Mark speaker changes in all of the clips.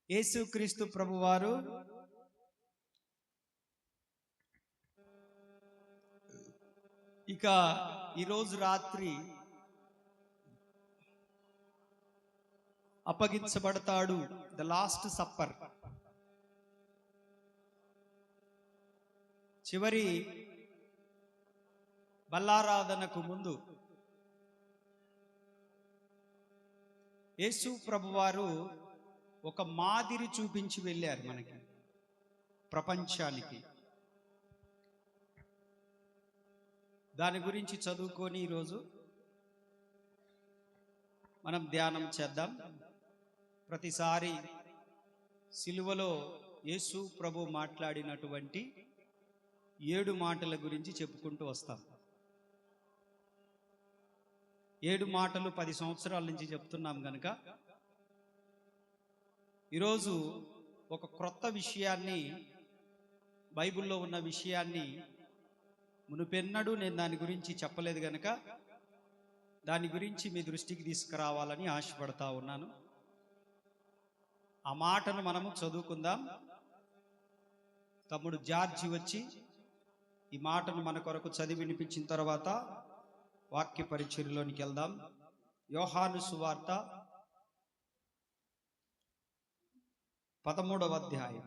Speaker 1: యేసుక్రీస్తు ప్రభువారు ఇక ఈరోజు రాత్రి అప్పగించబడతాడు. ద లాస్ట్ సప్పర్, చివరి బల్లారాధనకు ముందు యేసు ప్రభువారు ఒక మాదిరి చూపించి వెళ్ళారు మనకి, ప్రపంచానికి. దాని గురించి చదువుకొని ఈరోజు మనం ధ్యానం చేద్దాం. ప్రతిసారి సిలువలో యేసు ప్రభు మాట్లాడినటువంటి 7 మాటల గురించి చెప్పుకుంటూ వస్తాం. 7 మాటలు 10 సంవత్సరాల నుంచి చెప్తున్నాం కనుక ఈరోజు ఒక క్రొత్త విషయాన్ని, బైబిల్లో ఉన్న విషయాన్ని మునుపెన్నడూ నేను దాని గురించి చెప్పలేదు కనుక దాని గురించి మీ దృష్టికి తీసుకురావాలని ఆశపడతా ఉన్నాను. ఆ మాటను మనము చదువుకుందాం. తమ్ముడు జార్జి వచ్చి ఈ మాటను మన కొరకు చదివి వినిపించిన తర్వాత వాక్య పరిచర్యలోనికి వెళ్దాం. యోహాను సువార్త 13వ అధ్యాయం.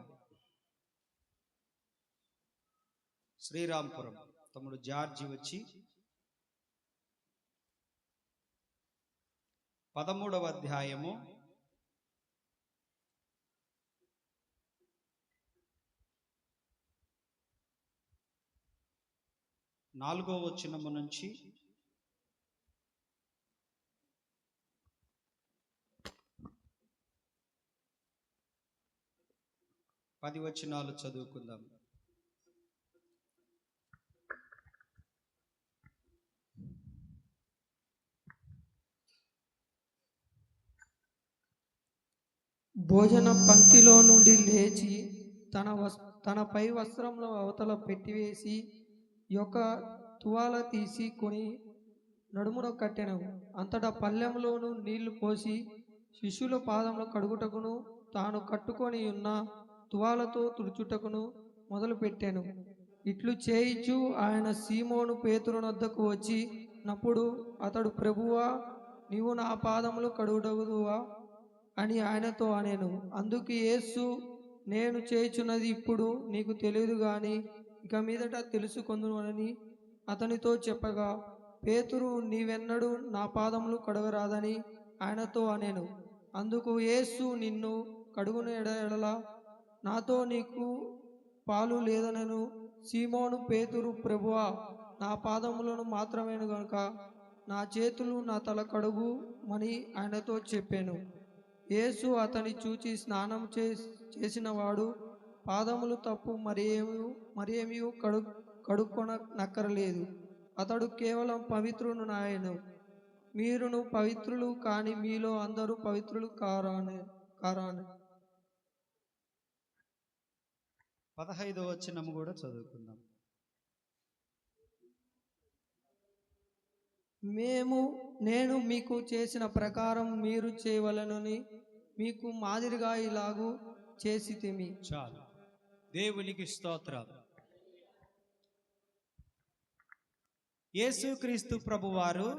Speaker 1: శ్రీరాంపురం తమ్ముడు జార్జి వచ్చి 13వ అధ్యాయము 4వ వచనము నుంచి 10 వచనాలు చదువుకుందాం.
Speaker 2: భోజన పంక్తిలో నుండి లేచి తన పై వస్త్రంలో అవతల పెట్టివేసి యొక్క తువాల తీసి కొని నడుమున కట్టెను. అంతటా పళ్ళెంలోను నీళ్లు పోసి శిష్యుల పాదములు కడుగుటకును తాను కట్టుకొని ఉన్న తువాలతో తుడుచుటకును మొదలుపెట్టాను. ఇట్లు చేయిచు ఆయన సీమోను పేతురునొద్దకు వచ్చి నప్పుడు అతడు, ప్రభువా, నీవు నా పాదములు కడుగుటకుదువా అని ఆయనతో అనెను. అందుకు యేసు, నేను చేయుచున్నది ఇప్పుడు నీకు తెలియదు గాని ఇక మీదట తెలుసుకొందునని అతనితో చెప్పగా, పేతురు, నీవెన్నడూ నా పాదములు కడగరాదని ఆయనతో అనెను. అందుకు యేసు, నిన్ను కడుగున ఎడల నాతో నీకు పాలు లేదనెను. సీమోను పేతురు, ప్రభువా, నా పాదములను మాత్రమేను గనుక నా చేతులు నా తల కడుగుమని ఆయనతో చెప్పాను. యేసు అతని చూచి, స్నానం చేసిన వాడు పాదములు తప్పు మరేమీ కడుక్కొనక్కరలేదు. అతడు కేవలం పవిత్రుడు నాయను. మీరును పవిత్రులు, కాని మీలో అందరూ పవిత్రులు కారాని.
Speaker 1: 15వ వచనము కూడా చదువుకుందాం.
Speaker 2: నేను మీకు చేసిన ప్రకారం మీరు చేయవలెనని మీకు మాదిరిగా ఇలాగూ చేసితిమి.
Speaker 1: చాలు. దేవునికి స్తోత్రాలు. యేసుక్రీస్తు ప్రభువారు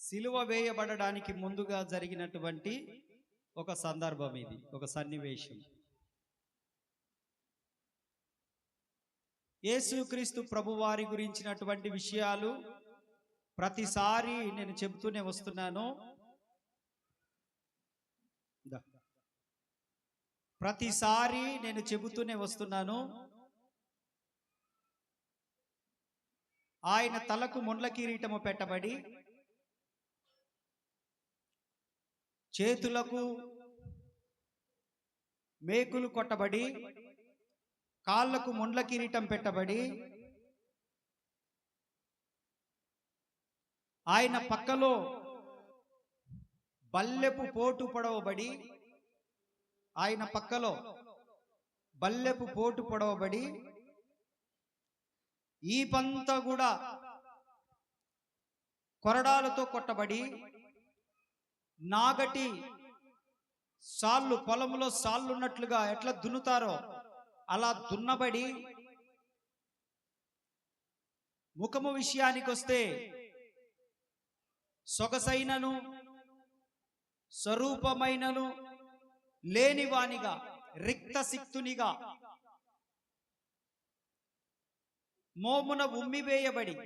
Speaker 1: సిలువ వేయబడడానికి ముందుగా జరిగినటువంటి ఒక సందర్భం ఇది, ఒక సన్నివేశం. యేసుక్రీస్తు ప్రభువారి గురించినటువంటి విషయాలు ప్రతిసారి నేను చెబుతూనే వస్తున్నాను. ఆయన తలకు ముండ్ల కిరీటము పెట్టబడి, చేతులకు మేకులు కొట్టబడి, కాళ్లకు ముండ్ల కిరీటం పెట్టబడి, ఆయన పక్కలో బల్లెపు పోటు పొడవబడి, ఈ పంతా కూడా కొరడాలతో కొట్టబడి నాగటి సాళ్ళు, పొలంలో సాళ్ళు ఉన్నట్లుగా ఎట్లా దున్నుతారో అలా దున్నబడి, ముఖము విషయానికి వస్తే సొగసైనను స్వరూపమైనను లేనివానిగా, రిక్తసిక్తునిగా, మోమున ఉమ్మివేయబడి,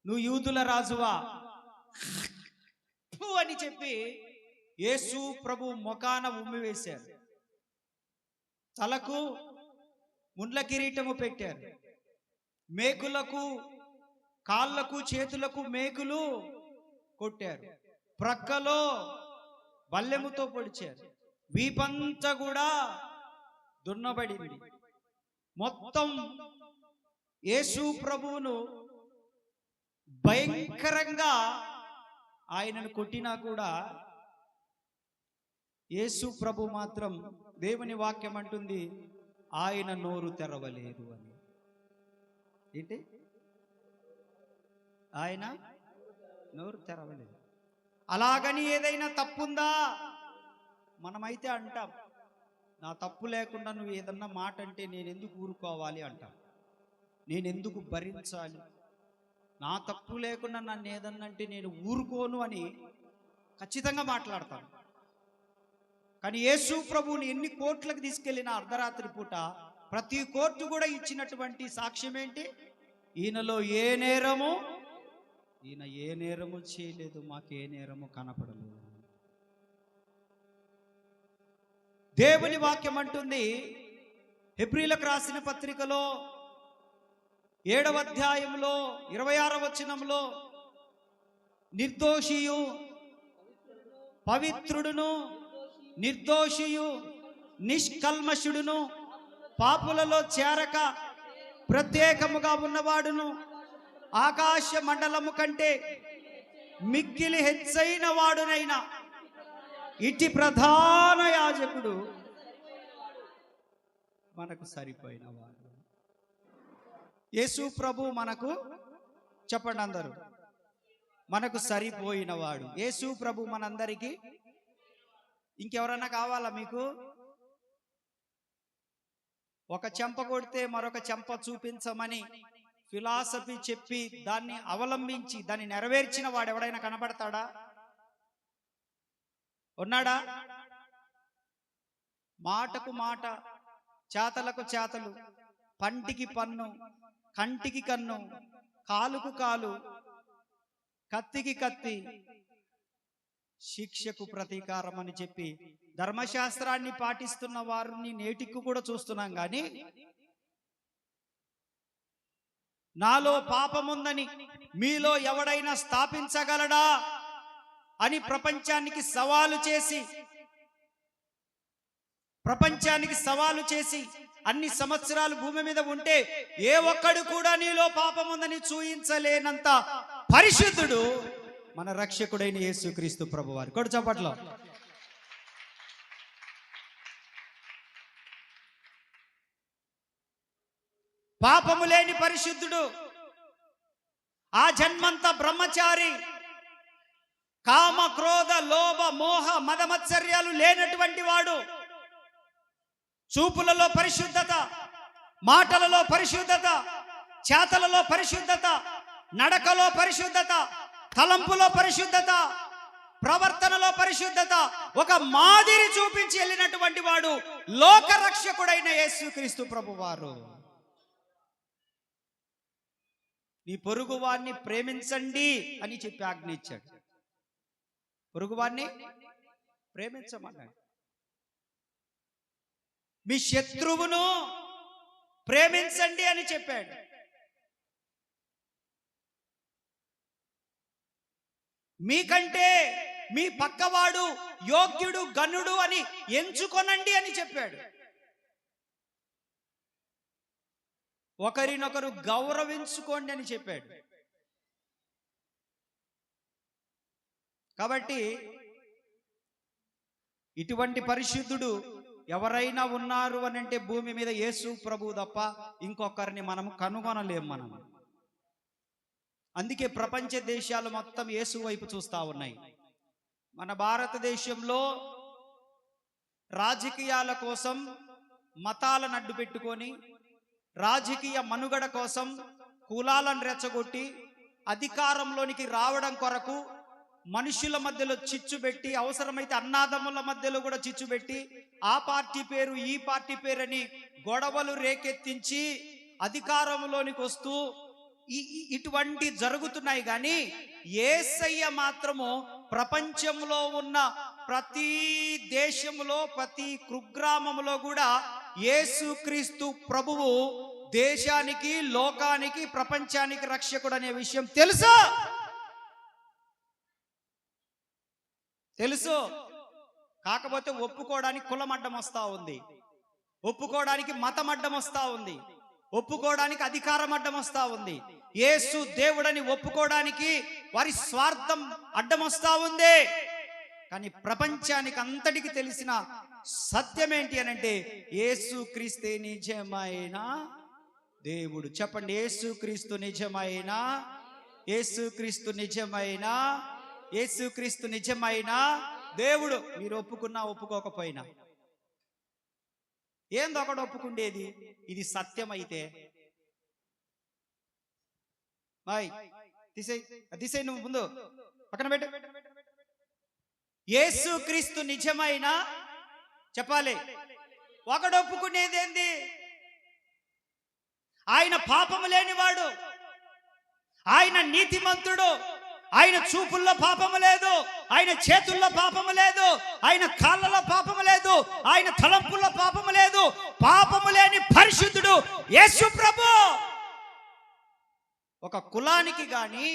Speaker 1: నువ్వు యూదుల రాజువా అని చెప్పి యేసు ప్రభు ముఖాన ఉమ్మివేశారు. తలకు ముండ్ల కిరీటము పెట్టారు. మేకులకు, కాళ్ళకు, చేతులకు మేకులు కొట్టారు. ప్రక్కలో బల్లెముతో పొడిచారు. వీపంతా కూడా దున్నబడింది. మొత్తం యేసు ప్రభువును భయంకరంగా ఆయనను కొట్టినా కూడా యేసు ప్రభు మాత్రం, దేవుని వాక్యం అంటుంది, ఆయన నోరు తెరవలేదు అని. ఏంటి? ఆయన నోరు తెరవలేదు. అలాగని ఏదైనా తప్పుందా? మనమైతే అంటాం, నా తప్పు లేకుండా నువ్వు ఏదన్నా మాట అంటే నేను ఎందుకు ఊరుకోవాలి అంటాం. నేను ఎందుకు భరించాలి? నా తప్పు లేకుండా నన్ను ఏదన్నా అంటే నేను ఊరుకోను అని ఖచ్చితంగా మాట్లాడతాను. కానీ యేసు ప్రభువుని ఎన్ని కోర్టులకు తీసుకెళ్లిన అర్ధరాత్రి పూట ప్రతి కోర్టు కూడా ఇచ్చినటువంటి సాక్ష్యం ఏంటి? ఈయనలో ఏ నేరము, ఈయన ఏ నేరము చేయలేదు, మాకే నేరము కనపడలేదు. దేవుని వాక్యం అంటుంది, హెబ్రీలకు రాసిన పత్రికలో 7వ అధ్యాయంలో 26వ వచనంలో, నిర్దోషియు పవిత్రుడును, నిర్దోషియు నిష్కల్మషుడును, పాపులలో చేరక ప్రత్యేకముగా ఉన్నవాడును, ఆకాశ మండలము కంటే మిక్కిలి హెచ్చైన వాడునైనా ఇటు ప్రధాన యాజకుడు మనకు సరిపోయిన వాడు. యేసు ప్రభు మనకు, చెప్పండి అందరూ, మనకు సరిపోయిన వాడు. యేసు ప్రభు మనందరికీ. ఇంకెవరన్నా కావాలా మీకు? ఒక చెంప కొడితే మరొక చెంప చూపించమని ఫిలాసఫీ చెప్పి దాన్ని అవలంబించి దాన్ని నెరవేర్చిన వాడు ఎవడైనా కనబడతాడా? ఉన్నాడా? మాటకు మాట, చేతలకు చేతలు, పంటికి పన్ను, కంటికి కన్ను, కాలుకు కాలు, కత్తికి కత్తి, శిక్షకు ప్రతీకారం అని చెప్పి ధర్మశాస్త్రాన్ని పాటిస్తున్న వారిని నేటికి కూడా చూస్తున్నాం. కానీ నాలో పాపముందని మీలో ఎవడైనా స్థాపించగలడా అని ప్రపంచానికి సవాలు చేసి అన్ని సంవత్సరాలు భూమి మీద ఉంటే ఏ ఒక్కడు కూడా నీలో పాపముందని చూయించలేనంత పరిశుద్ధుడు మన రక్షకుడైన యేసుక్రీస్తు ప్రభువారు. కొడు చప్పట్లో. పాపము లేని పరిశుద్ధుడు, ఆ జన్మంతా బ్రహ్మచారి, కామ క్రోధ లోభ మోహ మదమత్సర్యాలు లేనటువంటి వాడు, చూపులలో పరిశుద్ధత, మాటలలో పరిశుద్ధత, చేతలలో పరిశుద్ధత, నడకలో పరిశుద్ధత, తలంపులో పరిశుద్ధత, ప్రవర్తనలో పరిశుద్ధత, ఒక మాదిరి చూపించి వెళ్ళినటువంటి వాడు లోక రక్షకుడైన యేసుక్రీస్తు ప్రభువారు. నీ పొరుగువాన్ని ప్రేమించండి అని చెప్పి ఆజ్ఞ ఇచ్చాడు. పొరుగువాన్ని ప్రేమించమన్నాడు. మీ శత్రువును ప్రేమించండి అని చెప్పాడు. మీకంటే మీ పక్కవాడు యోగ్యుడు గనుడు అని ఎంచుకొనండి అని చెప్పాడు. ఒకరినొకరు గౌరవించుకోండి అని చెప్పాడు. కాబట్టి ఇటువంటి పరిశుద్ధుడు ఎవరైనా ఉన్నారు అని అంటే భూమి మీద యేసు ప్రభు తప్ప ఇంకొకరిని మనం కనుగొనలేం. మనం అందుకే ప్రపంచ దేశాలు మొత్తం యేసు వైపు చూస్తూ ఉన్నాయి. మన భారతదేశంలో రాజకీయాల కోసం మతాలను అడ్డు పెట్టుకొని, రాజకీయ మనుగడ కోసం కులాలను రెచ్చగొట్టి అధికారంలోనికి రావడం కొరకు మనుషుల మధ్యలో చిచ్చు పెట్టి, అవసరమైతే అన్నాదమ్ముల మధ్యలో కూడా చిచ్చు పెట్టి, ఆ పార్టీ పేరు ఈ పార్టీ పేరు అని గొడవలు రేకెత్తించి అధికారంలోనికి వస్తూ ఇటువంటి జరుగుతున్నాయి. కానీ యేసయ్య మాత్రము ప్రపంచంలో ఉన్న ప్రతి దేశంలో, ప్రతి కుగ్రామంలో కూడా యేసుక్రీస్తు ప్రభువు దేశానికి, లోకానికి, ప్రపంచానికి రక్షకుడు అనే విషయం తెలుసు. కాకపోతే ఒప్పుకోవడానికి కులం అడ్డం వస్తూ ఉంది, ఒప్పుకోవడానికి మతం అడ్డం వస్తూ ఉంది, ఒప్పుకోవడానికి అధికారం అడ్డం వస్తూ ఉంది. యేసు దేవుడని ఒప్పుకోవడానికి వారి స్వార్థం అడ్డం వస్తూ ఉంది. కానీ ప్రపంచానికి అంతటికి తెలిసిన సత్యం ఏంటి అనంటే యేసుక్రీస్తే నిజమైన దేవుడు. చెప్పండి, యేసుక్రీస్తు నిజమైన, యేసుక్రీస్తు నిజమైన, యేసుక్రీస్తు నిజమైన దేవుడు. మీరు ఒప్పుకున్నా ఒప్పుకోకపోయినా ఏందో ఒకడు ఒప్పుకుండేది, ఇది సత్యమైతే. తీసేయి, నువ్వు ముందు పక్కన పెట్టు. యేసుక్రీస్తు నిజమైన చెప్పాలి. ఒకడు ఒప్పుకునేది ఏంది? ఆయన పాపము లేనివాడు, ఆయన నీతిమంతుడు, ఆయన చూపుల్లో పాపము లేదు, ఆయన చేతుల్లో పాపము లేదు, ఆయన కాళ్ళలో పాపము లేదు, ఆయన తలంపుల్లో పాపము లేదు, పాపము లేని పరిశుద్ధుడు యేసు ప్రభు. ఒక కులానికి గాని,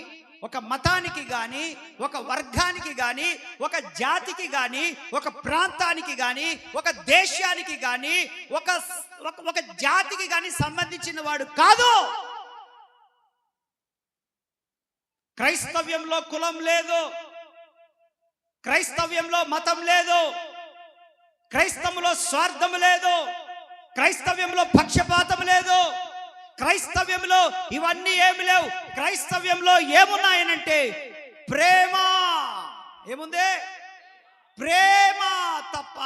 Speaker 1: ఒక మతానికి గాని, ఒక వర్గానికి గాని, ఒక జాతికి గాని, ఒక ప్రాంతానికి గాని, ఒక దేశానికి గాని, ఒక జాతికి గాని సంబంధించిన వాడు కాదు. క్రైస్తవ్యంలో కులం లేదు, క్రైస్తవ్యంలో మతం లేదు, క్రైస్తవంలో స్వార్థం లేదు, క్రైస్తవ్యంలో పక్షపాతం లేదు, క్రైస్తవ్యంలో ఇవన్నీ ఏమి లేవు. క్రైస్తవ్యంలో ఏమున్నాయనంటే ప్రేమ. ఏముంది? ప్రేమ తప్ప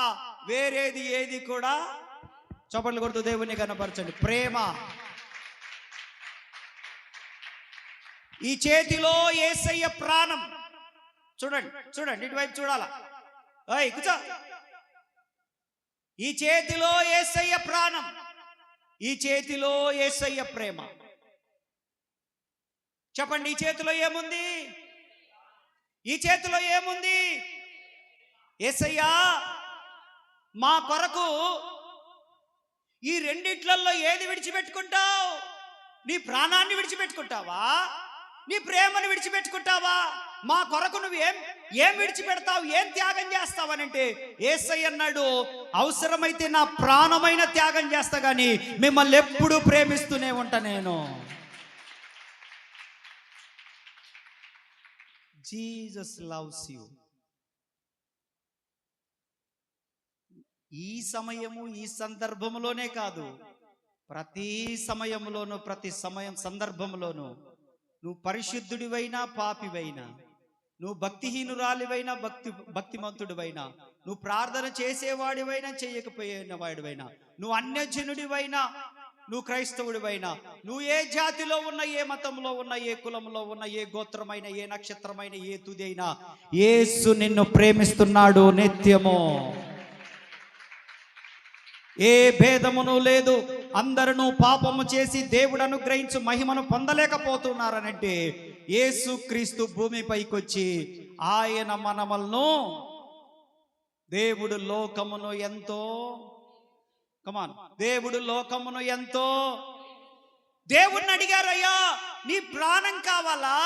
Speaker 1: వేరేది ఏది కూడా. చప్పట్లు కొడుతూ దేవుని కనపరచండి. ప్రేమ. ఈ చేతిలో యేసయ్య ప్రాణం. చూడండి, చూడండి, ఇటువైపు చూడాలా. కూర్చో. ఈ చేతిలో యేసయ్య ప్రాణం, ఈ చేతిలో యేసయ్య ప్రేమ. చెప్పండి, ఈ చేతిలో ఏముంది? ఈ చేతిలో ఏముంది? యేసయ్య మా కొరకు ఈ రెండిట్లలో ఏది విడిచిపెట్టుకుంటావు? నీ ప్రాణాన్ని విడిచిపెట్టుకుంటావా? నీ ప్రేమను విడిచిపెట్టుకుంటావా? మా కొరకు నువ్వు ఏం విడిచిపెడతావు, ఏం త్యాగం చేస్తావు అని అంటే యేసయ్య అన్నాడు, అవసరమైతే నా ప్రాణమైన త్యాగం చేస్తా, కానీ మిమ్మల్ని ఎప్పుడు ప్రేమిస్తూనే ఉంటా నేను. Jesus loves you. ఈ సమయము, ఈ సందర్భంలోనే కాదు, ప్రతి సమయంలోనూ, ప్రతి సందర్భంలోనూ నువ్వు పరిశుద్ధుడివైనా పాపివైనా, నువ్వు భక్తిహీనురాలివైనా భక్తిమంతుడివైనా, నువ్వు ప్రార్థన చేసేవాడివైనా చేయకపోయిన వాడివైనా, నువ్వు అన్యజనుడివైనా, నువ్వు క్రైస్తవుడివైనా, నువ్వు ఏ జాతిలో ఉన్నా, ఏ మతంలో ఉన్నా, ఏ కులంలో ఉన్నా, ఏ గోత్రమైన, ఏ నక్షత్రమైన, ఏ తుది అయినా యేసు నిన్ను ప్రేమిస్తున్నాడు నిత్యము. ఏ భేదమును లేదు. అందరూ పాపము చేసి దేవుడు అనుగ్రహించు మహిమను పొందలేకపోతున్నారనంటే యేసుక్రీస్తు భూమిపైకి వచ్చి ఆయన మనమలను, దేవుడు లోకమును ఎంతో, దేవుడు లోకమును ఎంతో, దేవుడిని అడిగారు, అయ్యా నీ ప్రాణం కావాలా,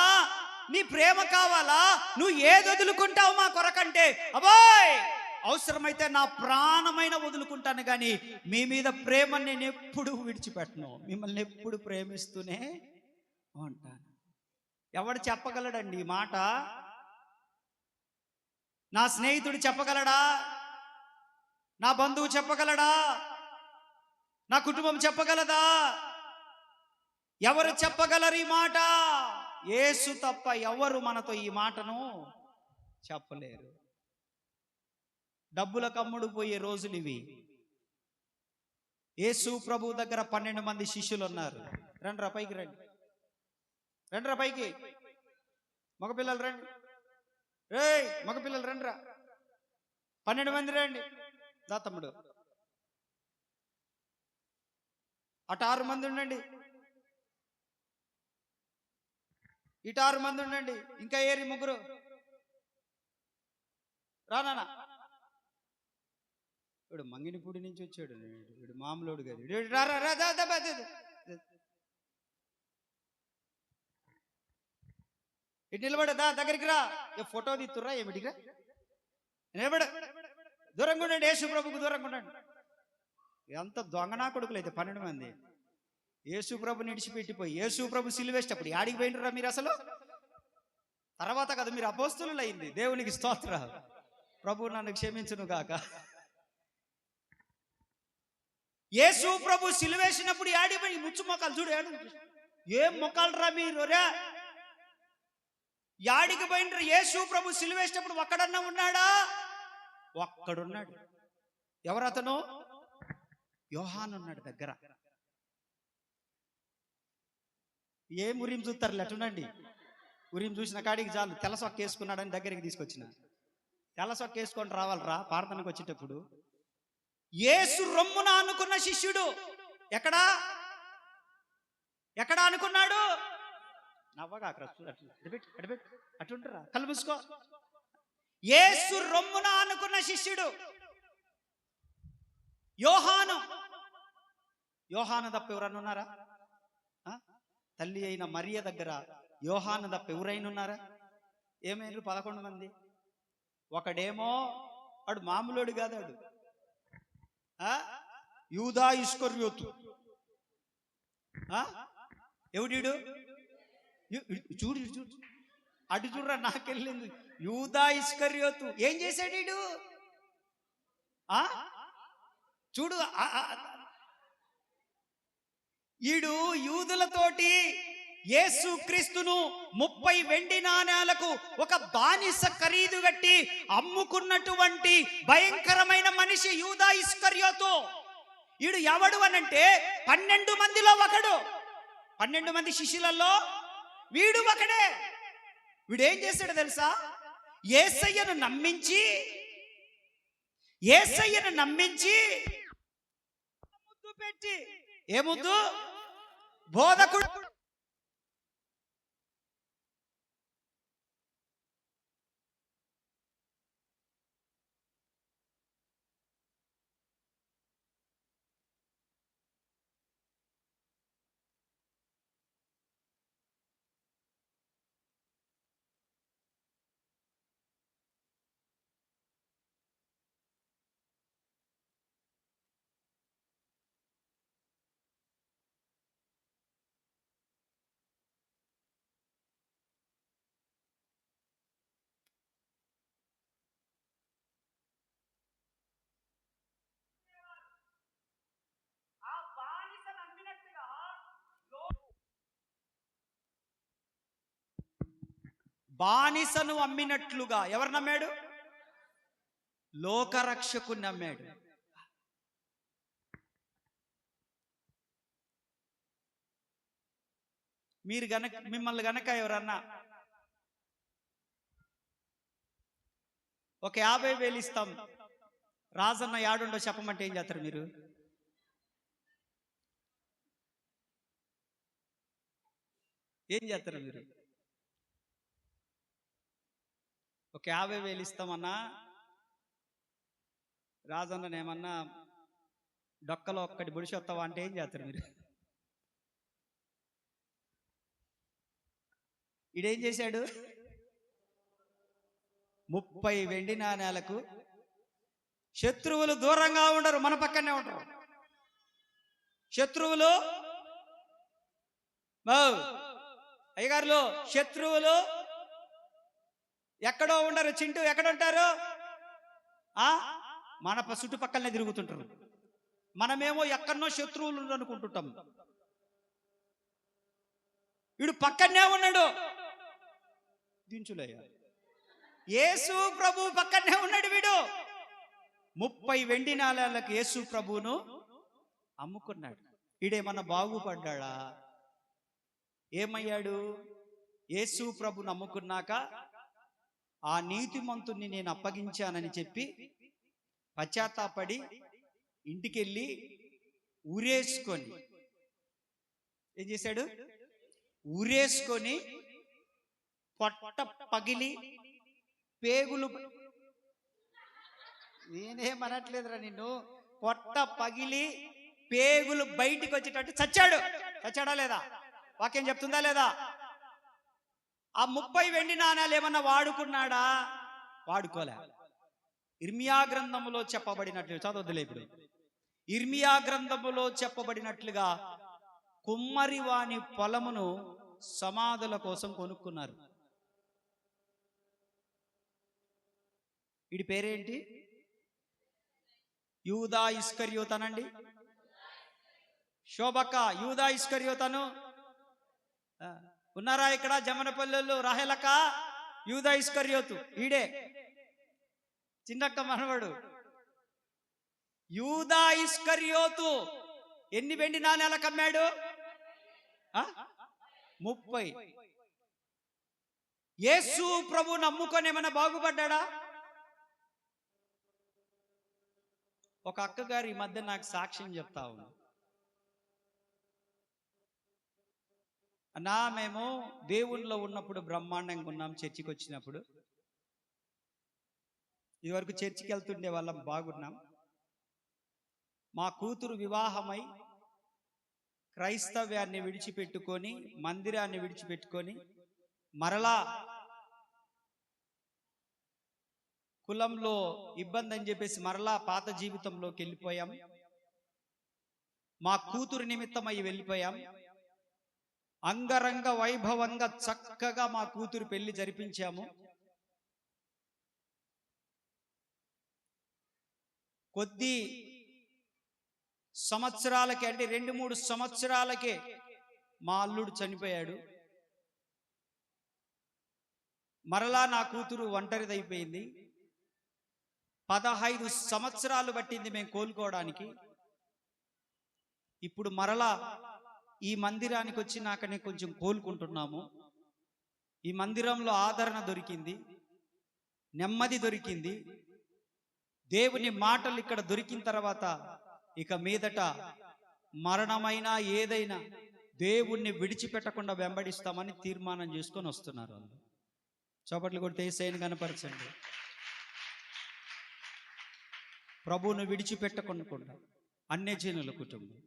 Speaker 1: నీ ప్రేమ కావాలా, నువ్వు ఏది వదులుకుంటావు మా కొరకంటే, అబ్బాయ్ అవసరమైతే నా ప్రాణమైన వదులుకుంటాను, కానీ మీ మీద ప్రేమ నేను ఎప్పుడు విడిచిపెట్టను, మిమ్మల్ని ఎప్పుడు ప్రేమిస్తూనే ఉంటాను. ఎవడు చెప్పగలడండి ఈ మాట? నా స్నేహితుడు చెప్పగలడా? నా బంధువు చెప్పగలడా? నా కుటుంబం చెప్పగలదా? ఎవరు చెప్పగలరు ఈ మాట? యేసు తప్ప ఎవరు మనతో ఈ మాటను చెప్పలేరు. డబ్బుల కమ్ముడు పోయే రోజులు ఇవి. యేసు ప్రభు దగ్గర 12 మంది శిష్యులు ఉన్నారు. రండ్రా పైకి, రండ్రా పైకి, మగపిల్లలు రండి, మగపిల్లలు రండ్రా, 12 మంది రండి. దా తమ్ముడు, అటు 6 మంది ఉండండి, ఇటు 6 మంది ఉండండి, ఇంకా ఏరి ముగ్గురు రానా. ఇప్పుడు మంగినిపూడి నుంచి వచ్చాడు, వీడు మామూలుడు కాదు. ఇటు నిలబడదా, దగ్గరికి రా. ఫోటో తీస్తుర్రా ఏమిటిగా? నిలబడ, దూరంగా ఉండండి, యేసు ప్రభుకు దూరంగా ఉండండి. ఎంత దొంగనా కొడుకులు అయితే 12 మంది యేసు ప్రభుని ఇడిచిపెట్టిపోయి యేసు ప్రభు సిలువేసేటప్పుడు యాడికి పోయినరా మీరు అసలు? తర్వాత కదా మీరు అపోస్తులు అయింది. దేవునికి స్తోత్ర. ప్రభు నన్ను క్షమించును గాక. యేసు ప్రభు సిలువేసినప్పుడు యాడికి పోయి ముచ్చు మొక్కలు చూడు, ఏం మొక్కలు రా మీరు రే? యాడికి పోయినరా? యేసు ప్రభు సిలువేసినప్పుడు ఒక్కడన్నా ఉన్నాడా? ఒక్కడున్నాడు. ఎవరు అతను? యోహాను ఉన్నాడు దగ్గర. ఏం ఉరిం చూస్తారు అటుండండి. ఉరిం చూసిన కాడికి చాలు తెల్ల సొక్క వేసుకున్నాడని దగ్గరికి తీసుకొచ్చిన. తెల్ల సొక్క వేసుకొని రావాలరా ప్రార్థనకు వచ్చేటప్పుడు. యేసు రొమ్మున అనుకున్న శిష్యుడు ఎక్కడా ఎక్కడా అనుకున్నాడు? నవ్వగా అటుంటారా, కళ్ళు మూసుకో. యేసు రొమ్మున అనుకున్న శిష్యుడు యోహాను. యోహాను తప్ప ఎవరన్నా ఉన్నారా? తల్లి అయిన మరియ దగ్గర యోహాను తప్ప ఎవరైనా ఉన్నారా? ఏమైనా 11 మంది. ఒకడేమో వాడు మామూలుడు కాదాడు, యూదా ఇస్కరియోతు. ఎవడీడు? చూడు చూడు, అటు చూడరా, నాకెళ్ళింది. యూదా ఇస్కరియోతు ఏం చేశాడు వీడు? చూడు, ఈడు యూదులతోటి యేసు క్రీస్తును 30 వెండి నాణేలకు ఒక బానిస ఖరీదు కట్టి అమ్ముకున్నటువంటి భయంకరమైన మనిషి యూదా ఇస్కరియోతు. ఈడు ఎవడు అనంటే 12 మందిలో ఒకడు. 12 మంది శిష్యులలో వీడు ఒకడే. వీడేం చేశాడు తెలుసా? యేసయ్యను నమ్మించి ముద్దు పెట్టి, ఏ ముద్దు? బోధకుడు. బానిసను అమ్మినట్లుగా ఎవరు నమ్మాడు? లోకరక్షకుని నమ్మాడు. మిమ్మల్ని గనక ఎవరన్నా ఒక 50,000 ఇస్తాం, రాజన్న యాడుండో చెప్పమంటే ఏం చేస్తారు మీరు? ఏం చేస్తారు మీరు? ఒక 50,000 ఇస్తామన్నా, రాజన్నను ఏమన్నా డొక్కలో ఒక్కటి బుడిసొత్తావా అంటే ఏం చేస్తారు మీరు? ఈడేం చేశాడు? 30 వెండి నాణేలకు. శత్రువులు దూరంగా ఉండరు, మన పక్కనే ఉంటారు. శత్రువులు అయ్యగారులు, శత్రువులు ఎక్కడో ఉండరు. చింటూ ఎక్కడ ఉంటారు? మన చుట్టుపక్కలనే తిరుగుతుంటారు. మనమేమో ఎక్కడనో శత్రువులు అనుకుంటుంటాం. వీడు పక్కనే ఉన్నాడు. దించులయ్యా, యేసు ప్రభు పక్కనే ఉన్నాడు వీడు. 30 వెండి నాణేలకు యేసు ప్రభువును అమ్ముకున్నాడు. వీడేమన్నా బాగుపడ్డా? ఏమయ్యాడు? యేసు ప్రభుని అమ్ముకున్నాక ఆ నీతిమంతుణ్ణి నేను అప్పగించానని చెప్పి పశ్చాత్తాపడి ఇంటికెళ్ళి ఊరేసుకొని ఏం చేశాడు? ఊరేసుకొని పొట్ట పగిలి పేగులు, నేనేమనట్లేదురా నిన్ను, పొట్ట పగిలి పేగులు బయటికి వచ్చేటట్టు చచ్చాడు. చచ్చాడా లేదా? వాక్యం చెప్తుందా లేదా? ఆ 30 వెండి నాణాలు ఏమన్నా వాడుకున్నాడా? వాడుకోలే. ఇర్మియా గ్రంథములో చెప్పబడినట్లు, చదవద్దులే ఇప్పుడు, ఇర్మియా గ్రంథములో చెప్పబడినట్లుగా కుమ్మరి వాని పొలమును సమాధుల కోసం కొనుక్కున్నారు. వీడి పేరేంటి? యూదా ఇస్కరియోతనండి. శోభక్క, యూదా ఇస్కరియోతను ఉన్నారా ఇక్కడ? జమనపల్లెలు రాహేలక్క, యూదా ఇస్కరియోతు ఈడే, చిన్నక్క మనవడు యూదా ఇస్కరియోతు. ఎన్ని వెండి నాణేలకు అమ్మాడు? 30. యేసు ప్రభు నమ్ముకొని ఏమైనా బాగుపడ్డా? ఒక అక్కగారు ఈ మధ్య నాకు సాక్ష్యం చెప్తా ఉంది. అన్నా, మేము దేవునిలో ఉన్నప్పుడు బ్రహ్మాండంగా ఉన్నాం. చర్చికి వచ్చినప్పుడు ఇదివరకు చర్చికి వెళ్తుండే వాళ్ళం, బాగున్నాం. మా కూతురు వివాహమై క్రైస్తవ్యాన్ని విడిచిపెట్టుకొని, మందిరాన్ని విడిచిపెట్టుకొని, మరలా కులంలో ఇబ్బంది అని చెప్పేసి మరలా పాత జీవితంలోకి వెళ్ళిపోయాం. మా కూతురు నిమిత్తమై వెళ్ళిపోయాం. అంగరంగ వైభవంగా చక్కగా మా కూతురు పెళ్లి జరిపించాము. కొద్ది సంవత్సరాలకే, అంటే 2-3 సంవత్సరాలకే మా అల్లుడు చనిపోయాడు. మరలా నా కూతురు ఒంటరిదైపోయింది. 15 సంవత్సరాలు పట్టింది మేము కోలుకోవడానికి. ఇప్పుడు మరలా ఈ మందిరానికి వచ్చి నాకనే కొంచెం కోలుకుంటున్నాము. ఈ మందిరంలో ఆదరణ దొరికింది, నెమ్మది దొరికింది. దేవుని మాటలు ఇక్కడ దొరికిన తర్వాత ఇక మీదట మరణమైనా ఏదైనా దేవుణ్ణి విడిచిపెట్టకుండా వెంబడిస్తామని తీర్మానం చేసుకొని వస్తున్నారు. చప్పట్లు కొడితే యేసయ్యను కనపరచండి. ప్రభువును విడిచిపెట్టకుండా అన్యజనుల కుటుంబం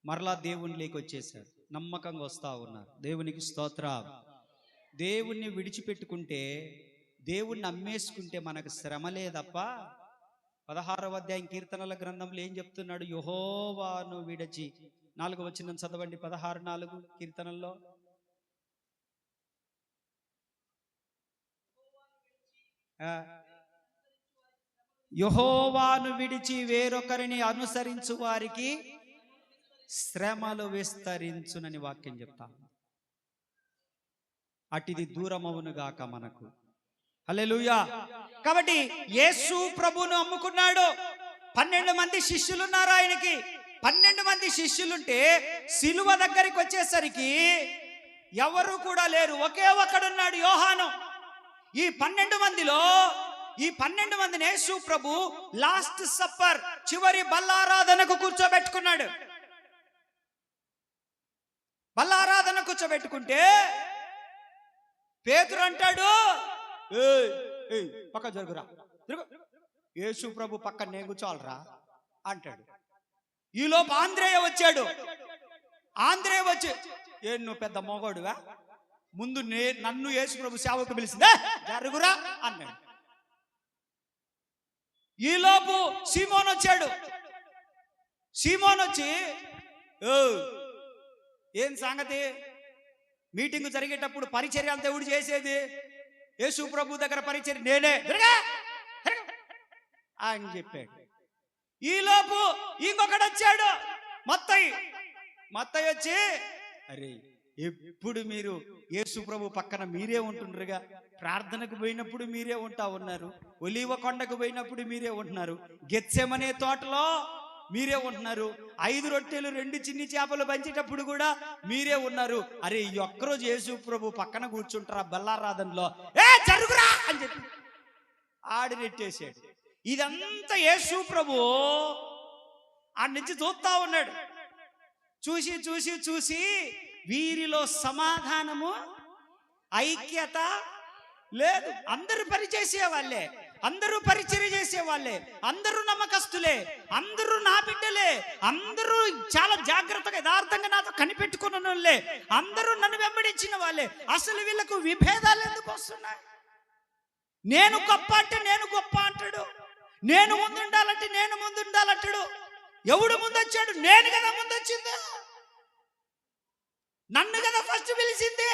Speaker 1: మరలా దేవునిలోకి వచ్చేసారు, నమ్మకంగా వస్తూ ఉన్నారు. దేవునికి స్తోత్రం. దేవుణ్ణి విడిచిపెట్టుకుంటే, దేవుణ్ణి అమ్మేసుకుంటే మనకు శ్రమలే తప్ప. 16వ అధ్యాయం కీర్తనల గ్రంథంలో ఏం చెప్తున్నాడు? యెహోవాను విడిచి, 4వ వచనం చదవండి. 16:4 కీర్తనల్లో, యెహోవాను విడిచి వేరొకరిని అనుసరించు వారికి శ్రమలు విస్తరించునని వాక్యం చెప్తాను. అటిది దూరమవునుగాక మనకు. హల్లెలూయా. కాబట్టి యేసు ప్రభువును అమ్ముకున్నాడు. 12 మంది శిష్యులు ఉన్నారు ఆయనకి. 12 మంది శిష్యులుంటే సిలువ దగ్గరికి వచ్చేసరికి ఎవరు కూడా లేరు. ఒకే ఒకడున్నాడు, యోహాను. ఈ 12 మందిలో ఈ 12 మందిని యేసు ప్రభు లాస్ట్ సప్పర్, చివరి బల్లారాధనకు కూర్చోబెట్టుకున్నాడు. బల్లారాధన కూర్చోబెట్టుకుంటే పేతురు అంటాడు, పక్క జరుగురా, యేసు ప్రభు పక్క నేను కూర్చోవాలరా అంటాడు. ఈలోపు ఆంద్రేయ వచ్చాడు. ఆంద్రేయ వచ్చి, ఏ నువ్వు పెద్ద మోగోడువా, ముందు నన్ను యేసు ప్రభు సేవకు పిలిచిందే, జరుగురా అన్నాడు. ఈలోపు సీమోన్ వచ్చాడు. సీమోన్ వచ్చి, ఏం సంగతి, మీటింగ్ జరిగేటప్పుడు పరిచర్య అంతా ఎవడు చేసేది? యేసు ప్రభు దగ్గర పరిచర్య నేనే అని చెప్పాడు. ఈలోపు ఇంకొకడు వచ్చాడు, మత్తయి వచ్చి, అరే ఎప్పుడు మీరు యేసు ప్రభు పక్కన మీరే ఉంటుండ్రుగా. ప్రార్థనకు పోయినప్పుడు మీరే ఉంటా ఉన్నారు, ఒలీవ కొండకు పోయినప్పుడు మీరే ఉంటున్నారు, గెత్సెమనే తోటలో మీరే ఉంటున్నారు, 5 రొట్టెలు 2 చిన్ని చేపలు పంచేటప్పుడు కూడా మీరే ఉన్నారు. అరే ఈ ఒక్కరోజు యేసు ప్రభు పక్కన కూర్చుంటారా బల్లారాధనలో, జరుగురా అని చెప్పి ఆడినెట్టేసాడు. ఇదంతా యేసు ప్రభు ఆడి నుంచి చూస్తా ఉన్నాడు. చూసి చూసి చూసి వీరిలో సమాధానము ఐక్యత లేదు. అందరూ పరిచయ వాళ్ళే, అందరూ పరిచయం చేసేవాళ్ళే, అందరూ నమ్మకస్తులే, అందరూ నా బిడ్డలే, అందరూ చాలా జాగ్రత్తగా యథార్థంగా నాతో కనిపెట్టుకున్న వాళ్ళే, అందరూ నన్ను వెంబడించిన వాళ్ళే. అసలు వీళ్ళకు విభేదాలు ఎందుకు వస్తున్నాయి? నేను గొప్ప అంటే నేను గొప్ప అంటాడు, నేను ముందుండాలంటే నేను ముందుండాలంటాడు. ఎవడు ముందొచ్చాడు? నేను కదా ముందొచ్చింది, నన్ను కదా ఫస్ట్ పిలిచింది,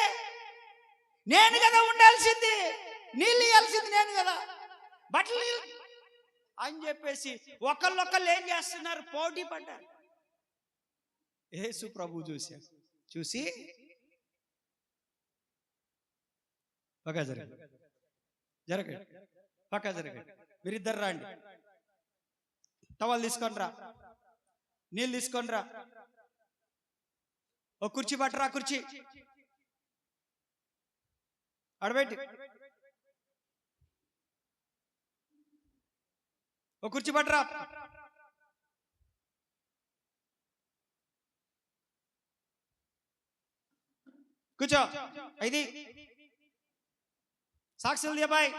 Speaker 1: నేను కదా ఉండాల్సింది, నీళ్ళు ఇవ్వాల్సింది నేను కదా, బట్టలు అని చెప్పేసి ఒకళ్ళొకళ్ళు ఏం చేస్తున్నారు? పోటీ పడ్డారు. యేసు ప్రభు చూశారు, చూసి పక్క జరగండి, పక్క జరగండి, మీరిద్దరు రండి, టవల్ తీసుకొని రా, నీళ్ళు తీసుకొని రా, ఒక కుర్చీ పట్టరా, కుర్చీ అడబెట్టి, ఒక కుర్చీ పట్టరా, కూర్చో, ఇది సాక్షులు దియబాయ్.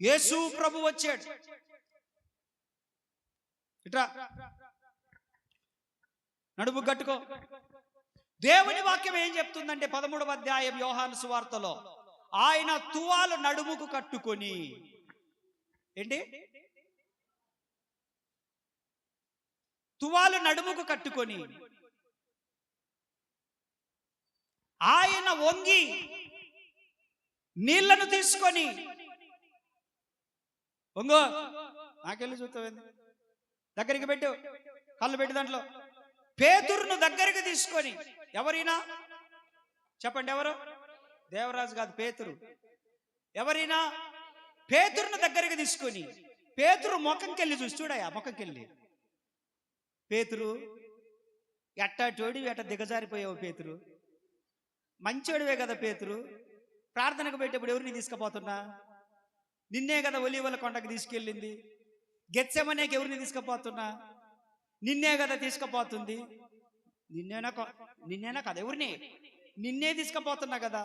Speaker 1: యేసు ప్రభు వచ్చాడు. ఇట్రా, నడుము కట్టుకో. దేవుని వాక్యం ఏం చెప్తుందంటే 13వ అధ్యాయం యోహాను సువార్తలో, ఆయన తువాలు నడుముకు కట్టుకొని, ఏంటి తువాలు నడుముకు కట్టుకొని ఆయన వంగి నీళ్లను తీసుకొని, వంగో నాకెళ్ళి చూస్తావు, దగ్గరికి పెట్టు, కళ్ళు పెట్టి దాంట్లో పేతురును దగ్గరికి తీసుకొని, ఎవరైనా చెప్పండి, ఎవరు? దేవరాజు కాదు, పేతురు. ఎవరైనా పేతురును దగ్గరికి తీసుకొని, పేతురు ముఖంకెళ్ళి చూసి, చూడయా ముఖంకెళ్ళి, పేతురు ఎట్టాటోడి ఎట్ట దిగజారిపోయావు పేతురు, మంచోడివే కదా పేతురు, ప్రార్థనకు పెట్టేప్పుడు ఎవరిని తీసుకుపోతున్నా? నిన్నే కదా ఒలీవల కొండకు తీసుకెళ్ళింది, గెత్సెమనేకి ఎవరిని తీసుకుపోతున్నా? నిన్నే కదా తీసుకుపోతుంది, నిన్నేనా కదా, ఎవరిని? నిన్నే తీసుకుపోతున్నా కదా.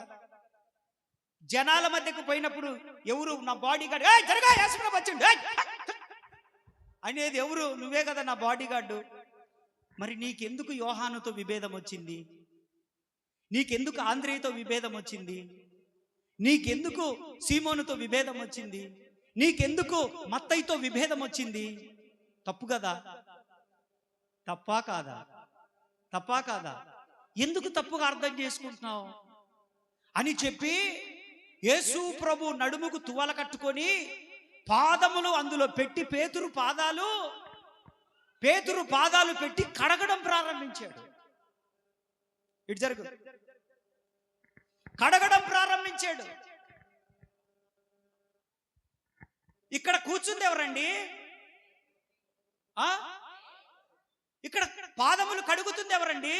Speaker 1: జనాల మధ్యకు పోయినప్పుడు ఎవరు? నా బాడీ గార్డ్, జరగా వచ్చిండు అనేది ఎవరు? నువ్వే కదా నా బాడీ గార్డు. మరి నీకెందుకు యోహానుతో విభేదం వచ్చింది? నీకెందుకు ఆంద్రేయతో విభేదం వచ్చింది? నీకెందుకు సీమోనుతో విభేదం వచ్చింది? నీకెందుకు మత్తయితో విభేదం వచ్చింది? తప్పు కదా? తప్పా కాదా? తప్పా కాదా? ఎందుకు తప్పుగా అర్థం చేసుకుంటున్నావు అని చెప్పి యేసు ప్రభు నడుముకు తువాల కట్టుకొని పాదములు అందులో పెట్టి పేతురు పాదాలు పెట్టి కడగడం ప్రారంభించాడు. ఇటు జరుగు, కడగడం ప్రారంభించాడు. ఇక్కడ కూర్చుంది ఎవరండి? ఇక్కడ పాదములు కడుగుతుంది ఎవరండి?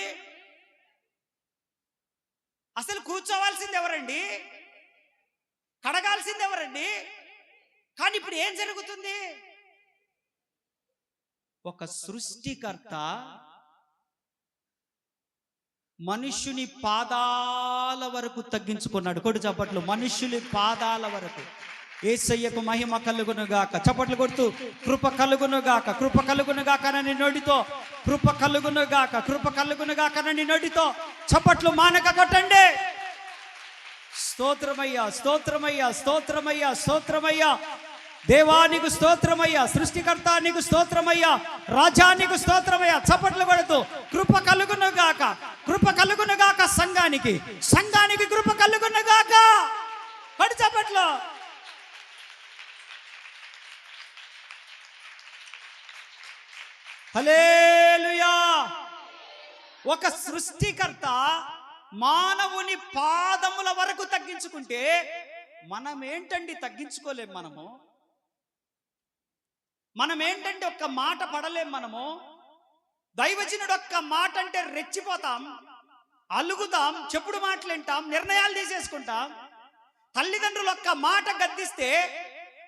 Speaker 1: అసలు కూర్చోవాల్సింది ఎవరండి? కడగాల్సింది ఎవరండి? కానీ ఇప్పుడు ఏం జరుగుతుంది? ఒక సృష్టికర్త మనుష్యుని పాదాల వరకు తగ్గించుకున్నాడు. కొడు చప్పట్లు, మనుష్యుని పాదాల వరకు. యేసయ్యకు మహిమ కలుగును గాక. చప్పట్లు కొడుతూ కృప కలుగును గాక, కృప కలుగును గాక నని నోటితో, కృప కలుగును గాక, కృప కలుగును గాక నని నోటితో చప్పట్లు మానక కొట్టండి. స్తోత్రమయ్యా, స్తోత్రమయ్యా, స్తోత్రమయ్యా, స్తోత్రమయ్యా. దేవానికి స్తోత్రమయ్యా, సృష్టికర్త నీకు స్తోత్రమయ్యా, రాజానికి స్తోత్రమయ్యా. చప్పట్లు కొడుతూ కృప కలుగును గాక, కృప కలుగును గాక సంఘానికి, సంఘానికి కృప కలుగును గాక. పడి చప్పట్లు. హల్లెలూయా. ఒక సృష్టికర్త మానవుని పాదముల వరకు తగ్గించుకుంటే మనం ఏంటండి తగ్గించుకోలేం? మనం ఏంటంటే ఒక్క మాట పడలేం. దైవజనుడు ఒక్క మాట అంటే రెచ్చిపోతాం, అలుగుతాం, చెప్పుడు మాటలు వింటాం, నిర్ణయాలు తీసేసుకుంటాం. తల్లిదండ్రులు ఒక్క మాట గద్దిస్తే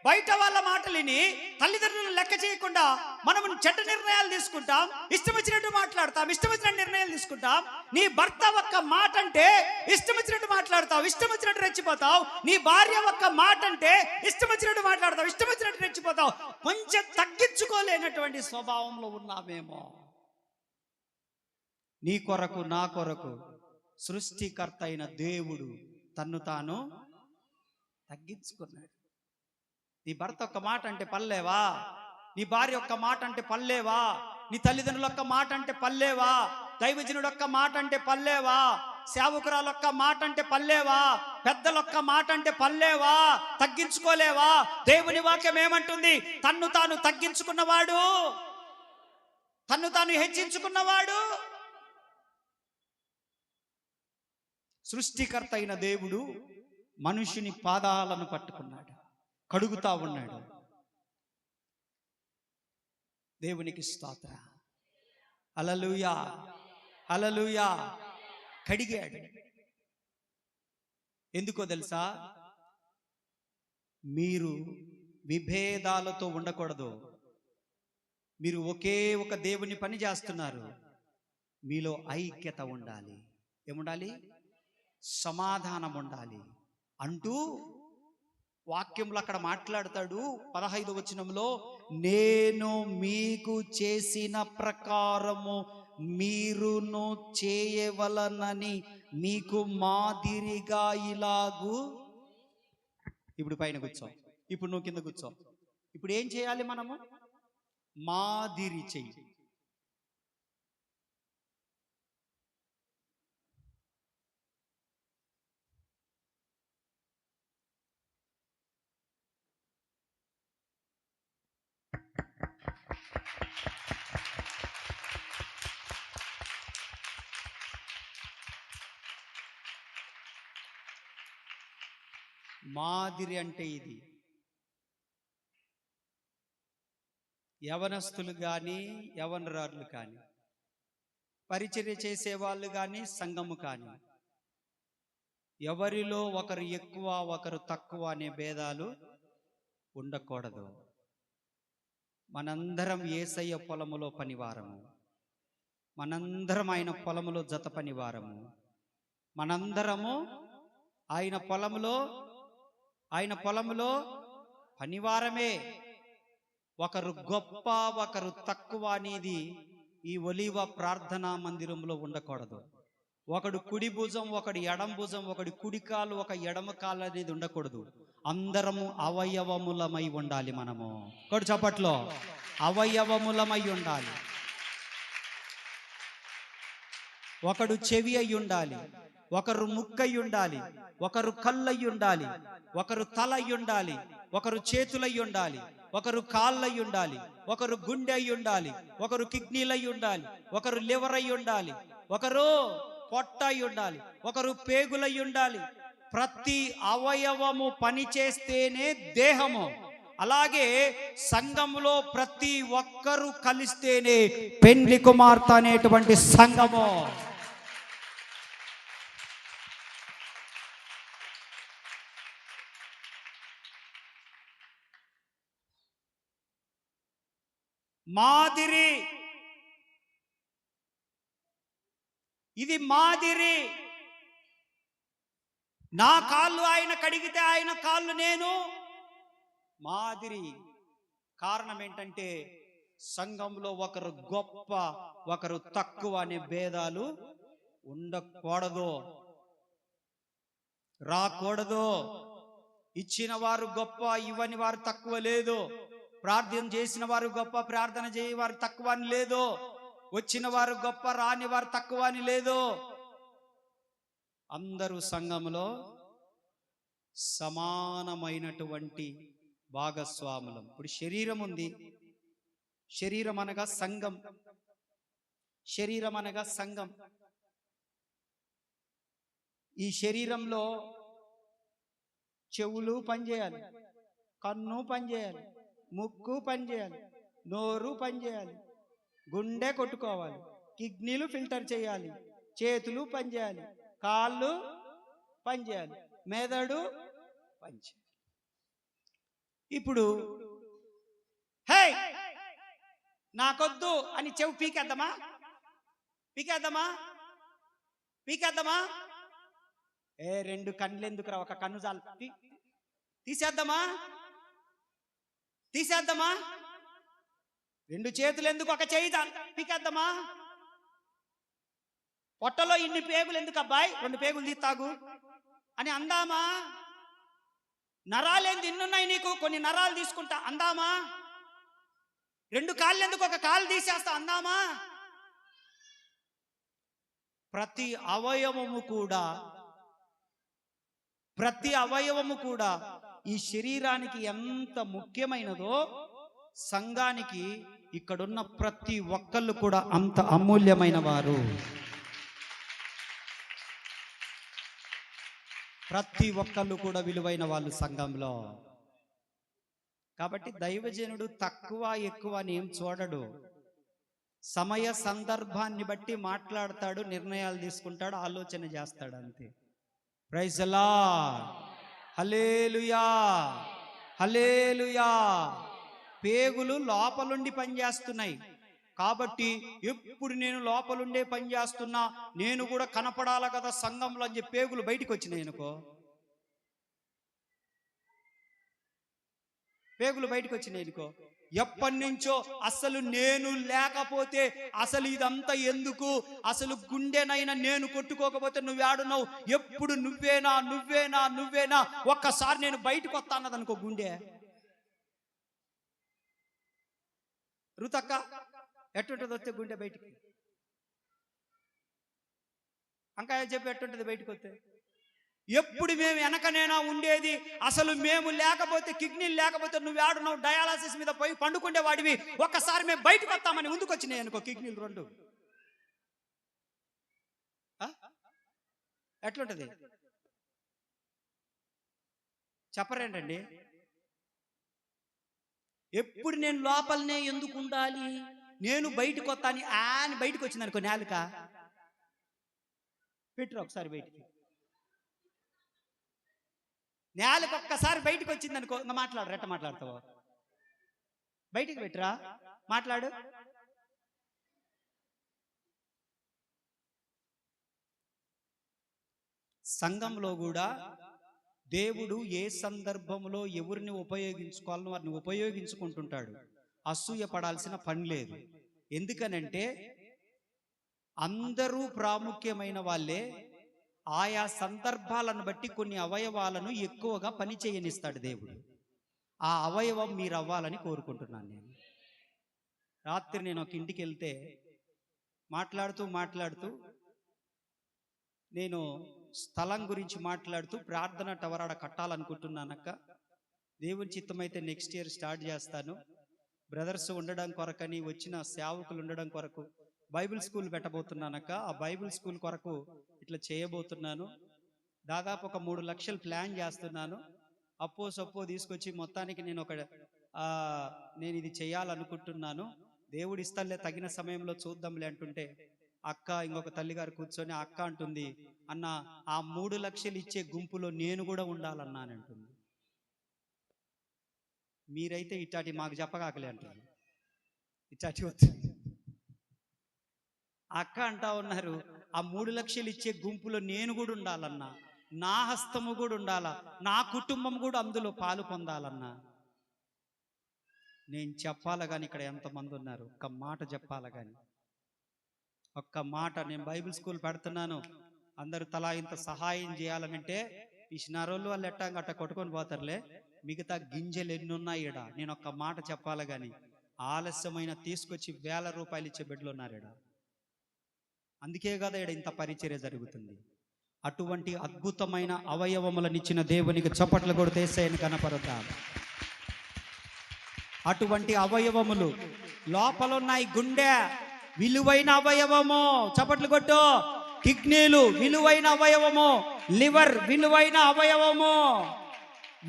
Speaker 1: బయట వాళ్ళ మాటలు విని తల్లిదండ్రులను లెక్క చేయకుండా మనం చెడ్డ నిర్ణయాలు తీసుకుంటాం, ఇష్టం వచ్చినట్టు మాట్లాడతాం, ఇష్టం వచ్చినట్టు నిర్ణయాలు తీసుకుంటాం. నీ భర్త ఒక్క మాట అంటే ఇష్టం వచ్చినట్టు మాట్లాడతావు, ఇష్టం వచ్చినట్టు రెచ్చిపోతావు. నీ భార్య ఒక్క మాట అంటే ఇష్టం వచ్చినట్టు మాట్లాడతావు, ఇష్టం వచ్చినట్టు రెచ్చిపోతావు. కొంచెం తగ్గించుకోలేనటువంటి స్వభావంలో ఉన్నామేమో. నీ కొరకు నా కొరకు సృష్టికర్త అయిన దేవుడు తన్ను తాను తగ్గించుకున్నాడు. నీ భర్త ఒక్క మాట అంటే పల్లేవా? నీ భార్య ఒక్క మాట అంటే పల్లేవా? నీ తల్లిదండ్రులు ఒక్క మాట అంటే పల్లేవా? దైవజనుడు ఒక్క మాట అంటే పల్లేవా? సేవకురాలు ఒక్క మాట అంటే పల్లేవా? పెద్దలొక్క మాట అంటే పల్లేవా? తగ్గించుకోలేవా? దేవుని వాక్యం ఏమంటుంది? తన్ను తాను తగ్గించుకున్నవాడు, తన్ను తాను హెచ్చించుకున్నవాడు. సృష్టికర్త అయిన దేవుడు మనుషుని పాదాలను పట్టుకున్నాడు, కడుగుతా ఉన్నాడు. దేవునికి స్తోత్ర. హల్లెలూయా, హల్లెలూయా. కడిగాడు. ఎందుకో తెలుసా? మీరు విభేదాలతో ఉండకూడదు. మీరు ఒకే ఒక దేవుని పని చేస్తున్నారు. మీలో ఐక్యత ఉండాలి. ఏముండాలి? సమాధానం ఉండాలి అంటూ వాక్యంలో అక్కడ మాట్లాడతాడు. 15వ వచనంలో, నేను మీకు చేసిన ప్రకారము మీరును చేయవలనని మీకు మాదిరిగా ఇలాగు. ఇప్పుడు పైన కూర్చో, ఇప్పుడు నువ్వు కింద కూర్చో. ఇప్పుడు ఏం చేయాలి? మనము మాదిరి చెయ్యి. మాదిరి అంటే ఇది. యవనస్తులు కానీ యవనరారులు కానీ, పరిచర్య చేసే వాళ్ళు కానీ, సంఘము కానీ, ఎవరిలో ఒకరు ఎక్కువ ఒకరు తక్కువ అనే భేదాలు ఉండకూడదు. మనందరం యేసయ్య పొలములో పనివారము, మనందరం ఆయన పొలములో జత పనివారము, మనందరము ఆయన పొలములో పనివారమే. ఒకరు గొప్ప ఒకరు తక్కువ అనేది ఈ ఒలీవ ప్రార్థనా మందిరంలో ఉండకూడదు. ఒకడు కుడి భుజం ఒకడు ఎడమ భుజం, ఒకడి కుడి కాలు ఒక ఎడమ కాలు అనేది ఉండకూడదు. అందరము అవయవములమై ఉండాలి. మనము కొడు చప్పట్లో అవయవములమై ఉండాలి. ఒకడు చెవి అయి ఉండాలి, ఒకరు ముక్కై ఉండాలి, ఒకరు కళ్ళై ఉండాలి, ఒకరు తల అయి ఉండాలి, ఒకరు చేతులై ఉండాలి, ఒకరు కాళ్ళై ఉండాలి, ఒకరు గుండె అయి ఉండాలి, ఒకరు కిడ్నీలై ఉండాలి, ఒకరు లివర్ అయి ఉండాలి, ఒకరు పొట్ట అయి ఉండాలి, ఒకరు పేగులై ఉండాలి. ప్రతి అవయవము పని చేస్తేనే దేహము. అలాగే సంఘములో ప్రతి ఒక్కరూ కలిస్తేనే పెండ్లి కుమార్తె అనేటువంటి సంఘము. మాదిరి, ఇది మాదిరి. నా కాళ్ళు ఆయన కడిగితే ఆయన కాళ్ళు నేను. మాదిరి. కారణం ఏంటంటే సంఘంలో ఒకరు గొప్ప ఒకరు తక్కువ అనే భేదాలు ఉండకూడదు, రాకూడదు. ఇచ్చిన వారు గొప్ప, ఇవ్వని వారు తక్కువ లేదు. ప్రార్థన చేసిన వారు గొప్ప, ప్రార్థన చేయ వారు తక్కువ అని లేదు. వచ్చిన వారు గొప్ప, రాని వారు తక్కువ అని లేదు. అందరూ సంఘములో సమానమైనటువంటి భాగస్వాములం. ఇప్పుడు శరీరం ఉంది, శరీరం అనగా సంఘం. శరీరం అనగా సంఘం. ఈ శరీరంలో చెవులు పనిచేయాలి, కన్ను పనిచేయాలి, ముక్కు పనిచేయాలి, నోరు పనిచేయాలి, గుండె కొట్టుకోవాలి, కిడ్నీలు ఫిల్టర్ చేయాలి, చేతులు పనిచేయాలి, కాళ్ళు పనిచేయాలి, మెదడు పనిచేయాలి. ఇప్పుడు హే నాకొద్దు అని చెవు పీకేద్దామా? పీకేద్దామా? పీకేద్దామా? రెండు కన్నులు ఎందుకురా, ఒక కన్ను చాలు, తీసేద్దామా? తీసేద్దామా? రెండు చేతులు ఎందుకు, ఒక చేయి పీకేద్దామా? పొట్టలో ఇన్ని పేగులు ఎందుకు అబ్బాయి, రెండు పేగులు తీస్తాగు అని అందామా? నరాలేంది ఇన్నున్నాయి నీకు, కొన్ని నరాలు తీసుకుంటా అందామా? రెండు కాళ్ళు ఎందుకు, ఒక కాలు తీసేస్తా అందామా? ప్రతి అవయవము కూడా ఈ శరీరానికి ఎంత ముఖ్యమైనదో సంఘానికి ఇక్కడున్న ప్రతి ఒక్కళ్ళు కూడా అంత అమూల్యమైన వారు. ప్రతి ఒక్కళ్ళు కూడా విలువైన వాళ్ళు సంఘంలో. కాబట్టి దైవజనుడు తక్కువ ఎక్కువ అని ఏం చూడడు. సమయ సందర్భాన్ని బట్టి మాట్లాడతాడు, నిర్ణయాలు తీసుకుంటాడు, ఆలోచన చేస్తాడు, అంతే. Praise the Lord. Hallelujah, hallelujah. పేగులు లోపలుండి పనిచేస్తున్నాయి కాబట్టి ఎప్పుడు నేను లోపలుండే పని చేస్తున్నా, నేను కూడా కనపడాల కదా సంఘంలో అని చెప్పి పేగులు బయటికి వచ్చినాయి అనుకో, పేగులు బయటకు వచ్చినాయి అనుకో, ఎప్పటి నుంచో అసలు నేను లేకపోతే అసలు ఇదంతా ఎందుకు, అసలు గుండెనైనా నేను కొట్టుకోకపోతే నువ్వేడున్నావు, ఎప్పుడు నువ్వేనా నువ్వేనా నువ్వేనా, ఒక్కసారి నేను బయటకు వస్తా అన్నది అనుకో గుండె. రుతక్క ఎట్టుంటది వస్తే గుండె బయటికి, అంకాయ చెప్పి ఎట్టుంటది బయటకు వస్తే. ఎప్పుడు మేము వెనకనేనా ఉండేది, అసలు మేము లేకపోతే, కిడ్నీలు లేకపోతే నువ్వు ఆడున్నావు డయాలసిస్ మీద పోయి పండుకుండే వాడివి, ఒక్కసారి మేము బయటకు వస్తామని ముందుకు వచ్చినాయి అనుకో కిడ్నీలు రెండు, ఎట్లుంటది చెప్పరేంటండి? ఎప్పుడు నేను లోపలనే ఎందుకు ఉండాలి, నేను బయటకు వస్తాను అని బయటకు వచ్చింది అనుకో నేలక పెట్టరు, ఒకసారి బయటికి నేలకు ఒక్కసారి బయటకు వచ్చింది అనుకో, మాట్లాడు, రెట్ట మాట్లాడతావు, బయటికి పెట్టరా, మాట్లాడు. సంఘంలో కూడా దేవుడు ఏ సందర్భంలో ఎవరిని ఉపయోగించుకోవాలని వారిని ఉపయోగించుకుంటుంటాడు. అసూయ పడాల్సిన పని లేదు. ఎందుకనంటే అందరూ ప్రాముఖ్యమైన వాళ్ళే ఆయా సందర్భాలను బట్టి కొన్ని అవయవాలను ఎక్కువగా పని చేయనిస్తాడు దేవుడు. ఆ అవయవం మీరు అవ్వాలని కోరుకుంటున్నాను నేను. రాత్రి నేను ఒక ఇంటికి వెళ్తే మాట్లాడుతూ నేను స్థలం గురించి మాట్లాడుతూ ప్రార్థన టవర్ ఆడ కట్టాలనుకుంటున్నానక్క. దేవుని చిత్తమైతే నెక్స్ట్ ఇయర్ స్టార్ట్ చేస్తాను. బ్రదర్స్ ఉండడం కొరకని, వచ్చిన సేవకులు ఉండడం కొరకు బైబిల్ స్కూల్ పెట్టబోతున్నానక్క. ఆ బైబిల్ స్కూల్ కొరకు ఇట్లా చేయబోతున్నాను. దాదాపు ఒక 3 లక్షలు ప్లాన్ చేస్తున్నాను. అప్పో సప్పో తీసుకొచ్చి మొత్తానికి నేను ఇది చేయాలనుకుంటున్నాను. దేవుడు ఇస్తాలే, తగిన సమయంలో చూద్దాంలే అంటుంటే అక్క, ఇంకొక తల్లిగారు కూర్చొని అక్క అంటుంది, అన్న ఆ 3 లక్షలు ఇచ్చే గుంపులో నేను కూడా ఉండాలన్నానంటుంది. మీరైతే ఇట్లాంటి మాకు చెప్పగాకలే అంటారు, ఇట్లాంటి వద్దు. అక్క అంటా ఉన్నారు, ఆ 3 లక్షలు ఇచ్చే గుంపులో నేను కూడా ఉండాలన్నా, నా హస్తము కూడా ఉండాలా, నా కుటుంబం కూడా అందులో పాలు పొందాలన్నా. నేను చెప్పాల కానీ ఇక్కడ ఎంతమంది ఉన్నారు, ఒక్క మాట చెప్పాల కానీ, ఒక్క మాట. నేను బైబిల్ స్కూల్ పెడుతున్నాను, అందరూ తలా ఇంత సహాయం చేయాలనంటే పిసినారోళ్ళు వాళ్ళు అట్ట కొట్టుకొని పోతారులే, మిగతా గింజలు ఎన్నున్నాయి ఈడ. నేను ఒక్క మాట చెప్పాల కానీ, ఆలస్యమైన తీసుకొచ్చి 1000 రూపాయలు ఇచ్చే బిడ్డలు ఉన్నారు ఈడ. అందుకే కదా ఇక్కడ ఇంత పరిచర్య జరుగుతుంది. అటువంటి అద్భుతమైన అవయవములనిచ్చిన దేవునికి చప్పట్లు కొడితే యేసయ్యను కనపరుద్దాం. అటువంటి అవయవములు లోపల ఉన్నాయి గుండె విలువైన అవయవము, చప్పట్లు కొట్టు. కిడ్నీలు విలువైన అవయవము, లివర్ విలువైన అవయవము,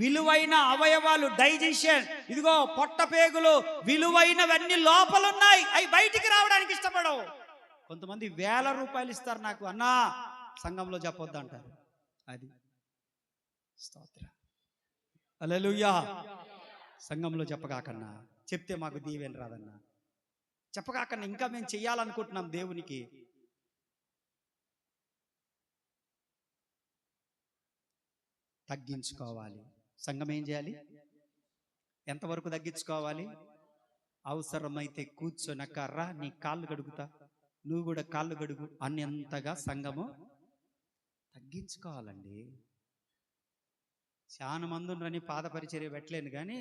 Speaker 1: విలువైన అవయవాలు, డైజెషన్, ఇదిగో పొట్టపేగులు విలువైనవన్నీ లోపల ఉన్నాయి. అవి బయటికి రావడానికి ఇష్టపడవు. కొంతమంది వేల రూపాయలు ఇస్తారు నాకు, అన్నా సంఘంలో చెప్పొద్దు అంటారు. అది స్తోత్ర, హల్లెలూయా. సంఘంలో చెప్పగాకన్నా, చెప్తే మాకు దీవెన రాదన్నా, చెప్పగాకన్నా ఇంకా మేము చెయ్యాలనుకుంటున్నాం దేవునికి. తగ్గించుకోవాలి. సంఘం ఏం చేయాలి? ఎంతవరకు తగ్గించుకోవాలి? అవసరమైతే కూర్చొనక రా, నీ కాళ్ళు కడుగుతా, నువ్వు కూడా కాళ్ళు కడుగు అన్నంతగా సంఘము తగ్గించుకోవాలండి. చాలా మంది ఉండరని పాద పరిచర్య పెట్టలేను, కానీ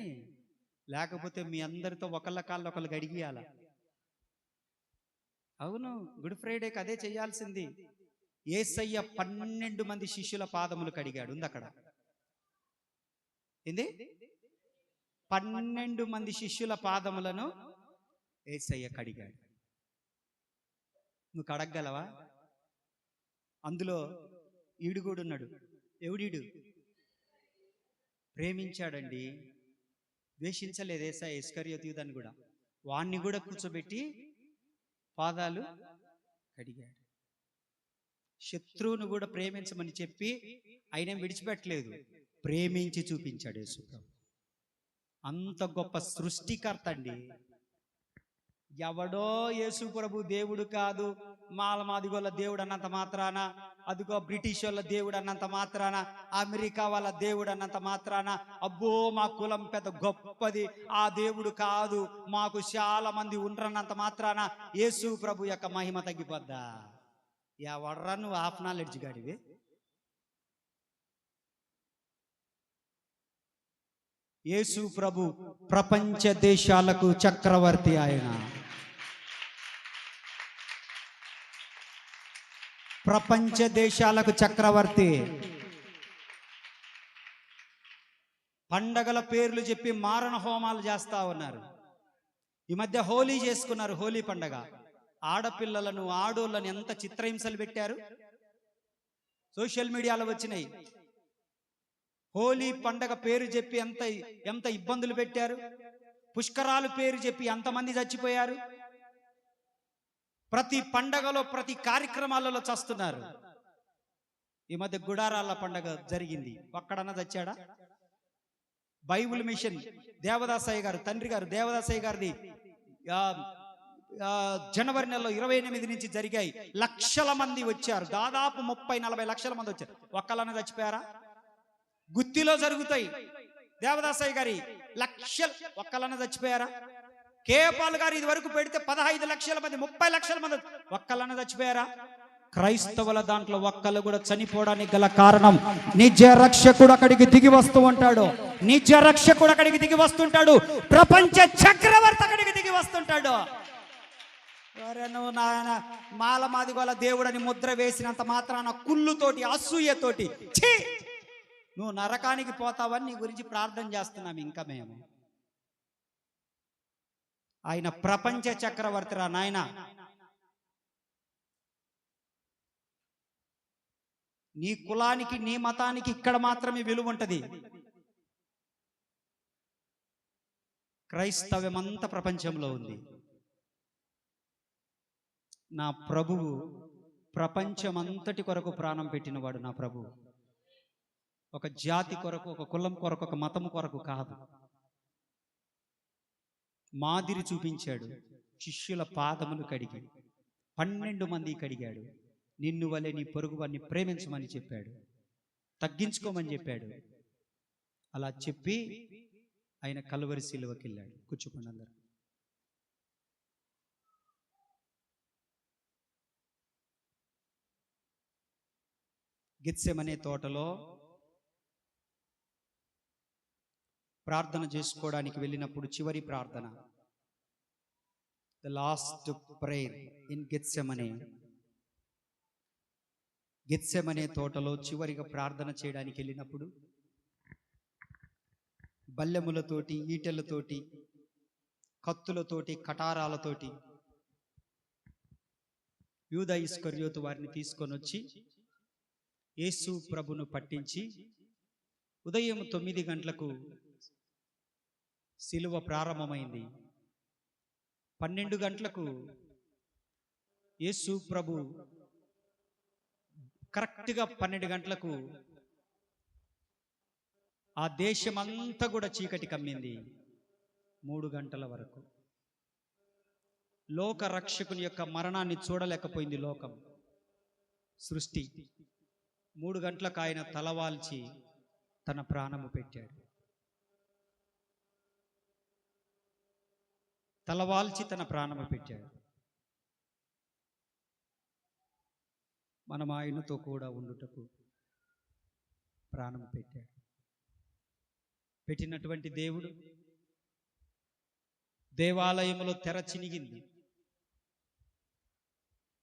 Speaker 1: లేకపోతే మీ అందరితో ఒకళ్ళ కాళ్ళు ఒకళ్ళు గడిగియాల. అవును, గుడ్ ఫ్రైడేకి అదే చెయ్యాల్సింది. యేసయ్య 12 మంది శిష్యుల పాదములు కడిగాడు. ఉంది అక్కడ. ఏంది? 12 మంది శిష్యుల పాదములను యేసయ్య కడిగాడు. నువ్వు కడగలవా? అందులో ఈడు కూడా ఉన్నాడు. ఎవడీడు? ప్రేమించాడండి, ద్వేషించలేదు యేసయ్య. ఇస్కరియోతు యూదాను కూడా, వాణ్ణి కూడా కూర్చోబెట్టి పాదాలు కడిగాడు. శత్రువును కూడా ప్రేమించమని చెప్పి ఆయన విడిచిపెట్టలేదు, ప్రేమించి చూపించాడు యేసు ప్రభు. అంత గొప్ప సృష్టికర్త అండి. ఎవడో యేసు ప్రభు దేవుడు కాదు, మాదిగోళ్ళ దేవుడు అన్నంత మాత్రాన, అదిగో బ్రిటిష్ వాళ్ళ దేవుడు అన్నంత మాత్రాన, అమెరికా వాళ్ళ దేవుడు అన్నంత మాత్రాన, అబ్బో మా కులం పెద్ద గొప్పది, ఆ దేవుడు కాదు, మాకు చాలా మంది ఉండరన్నంత మాత్రాన యేసు ప్రభు యొక్క మహిమ తగ్గిపోద్దా? ఎవడ్రా నువ్వు హాఫ్ నాలెడ్జ్ గాడివి? యేసు ప్రభు ప్రపంచ దేశాలకు చక్రవర్తి. ఆయన ప్రపంచ దేశాలకు చక్రవర్తి. పండగల పేర్లు చెప్పి మారణ హోమాలు చేస్తా ఉన్నారు. ఈ మధ్య హోలీ చేసుకున్నారు, హోలీ పండగ. ఆడపిల్లలను, ఆడోళ్ళని ఎంత చిత్రహింసలు పెట్టారు, సోషల్ మీడియాలో వచ్చినాయి. హోలీ పండగ పేరు చెప్పి ఎంత ఇబ్బందులు పెట్టారు. పుష్కరాలు పేరు చెప్పి ఎంతమంది చచ్చిపోయారు. ప్రతి పండగలో, ప్రతి కార్యక్రమాలలో చస్తున్నారు. ఈ మధ్య గుడారాల పండగ జరిగింది, ఒక్కడన్నా చచ్చాడా? బైబుల్ మిషన్ దేవదాసయ్య గారు, తండ్రి గారు దేవదాసయ్య గారిది జనవరి నెలలో 28 నుంచి జరిగాయి. లక్షల మంది వచ్చారు, దాదాపు 30-40 లక్షల మంది వచ్చారు. ఒక్కళ్ళన్నా చచ్చిపోయారా? గుత్తిలో జరుగుతాయి దేవదాసయ్య గారి లక్షలు, ఒక్కళ్ళన్నా చచ్చిపోయారా? కేపాల్ గారు ఇది వరకు పెడితే 15 లక్షల మంది, 30 లక్షల మంది, ఒక్కళ్ళన్నా చచ్చిపోయారా? క్రైస్తవుల దాంట్లో ఒక్కళ్ళు కూడా చనిపోవడానికి గల కారణం, నిజ రక్షకుడు అక్కడికి దిగి వస్తూ ఉంటాడు. నిజ రక్షకుడు అక్కడికి దిగి వస్తుంటాడు. ప్రపంచ చక్రవర్తి అక్కడికి దిగి వస్తుంటాడు. నువ్వు నాయన మాదిగోళ్ళ దేవుడని ముద్ర వేసినంత మాత్రాన కుళ్ళుతోటి, అసూయతోటి ఛీ, నువ్వు నరకానికి పోతావని నీ గురించి ప్రార్థన చేస్తున్నాం ఇంకా మేము. ఆయన ప్రపంచ చక్రవర్తి రా నాయన. నీ కులానికి, నీ మతానికి ఇక్కడ మాత్రమే విలువ ఉంటది. క్రైస్తవ్యం అంతా ప్రపంచంలో ఉంది. నా ప్రభువు ప్రపంచమంతటి కొరకు ప్రాణం పెట్టినవాడు. నా ప్రభువు ఒక జాతి కొరకు, ఒక కులం కొరకు, ఒక మతం కొరకు కాదు. మాదిరి చూపించాడు. శిష్యుల పాదములు కడిగి 12 మంది కడిగాడు. నిన్ను వలె నీ పొరుగు వారిని ప్రేమించమని చెప్పాడు, తగ్గించుకోమని చెప్పాడు. అలా చెప్పి ఆయన కల్వరి శిలువకి వెళ్ళాడు. కూర్చోండి అందరు. గెత్సెమనే తోటలో ప్రార్థన చేసుకోవడానికి వెళ్ళినప్పుడు చివరి ప్రార్థన, the last prayer in Gethsemane. Gethsemane తోటలో చివరిగా ప్రార్థన చేయడానికి వెళ్ళినప్పుడు బల్లెములతోటి, ఈటెలతోటి కత్తులతోటి, కటారాలతోటి యూదా ఇస్కరియోతు వారిని తీసుకొని వచ్చి యేసు ప్రభును పట్టించి ఉదయం 9 గంటలకు సిలువ ప్రారంభమైంది. 12 గంటలకు యేసు ప్రభు కరెక్ట్గా 12 గంటలకు ఆ దేశమంతా కూడా చీకటి కమ్మింది. 3 గంటల వరకు లోక రక్షకుని యొక్క మరణాన్ని చూడలేకపోయింది లోకం, సృష్టి. 3 గంటలకు ఆయన తలవాల్చి తన ప్రాణము పెట్టాడు. తలవాల్చి తన ప్రాణము పెట్టాడు. మనం ఆయనతో కూడా ఉండుటకు ప్రాణము పెట్టాడు. పెట్టినటువంటి దేవుడు దేవాలయములో తెర చినిగింది.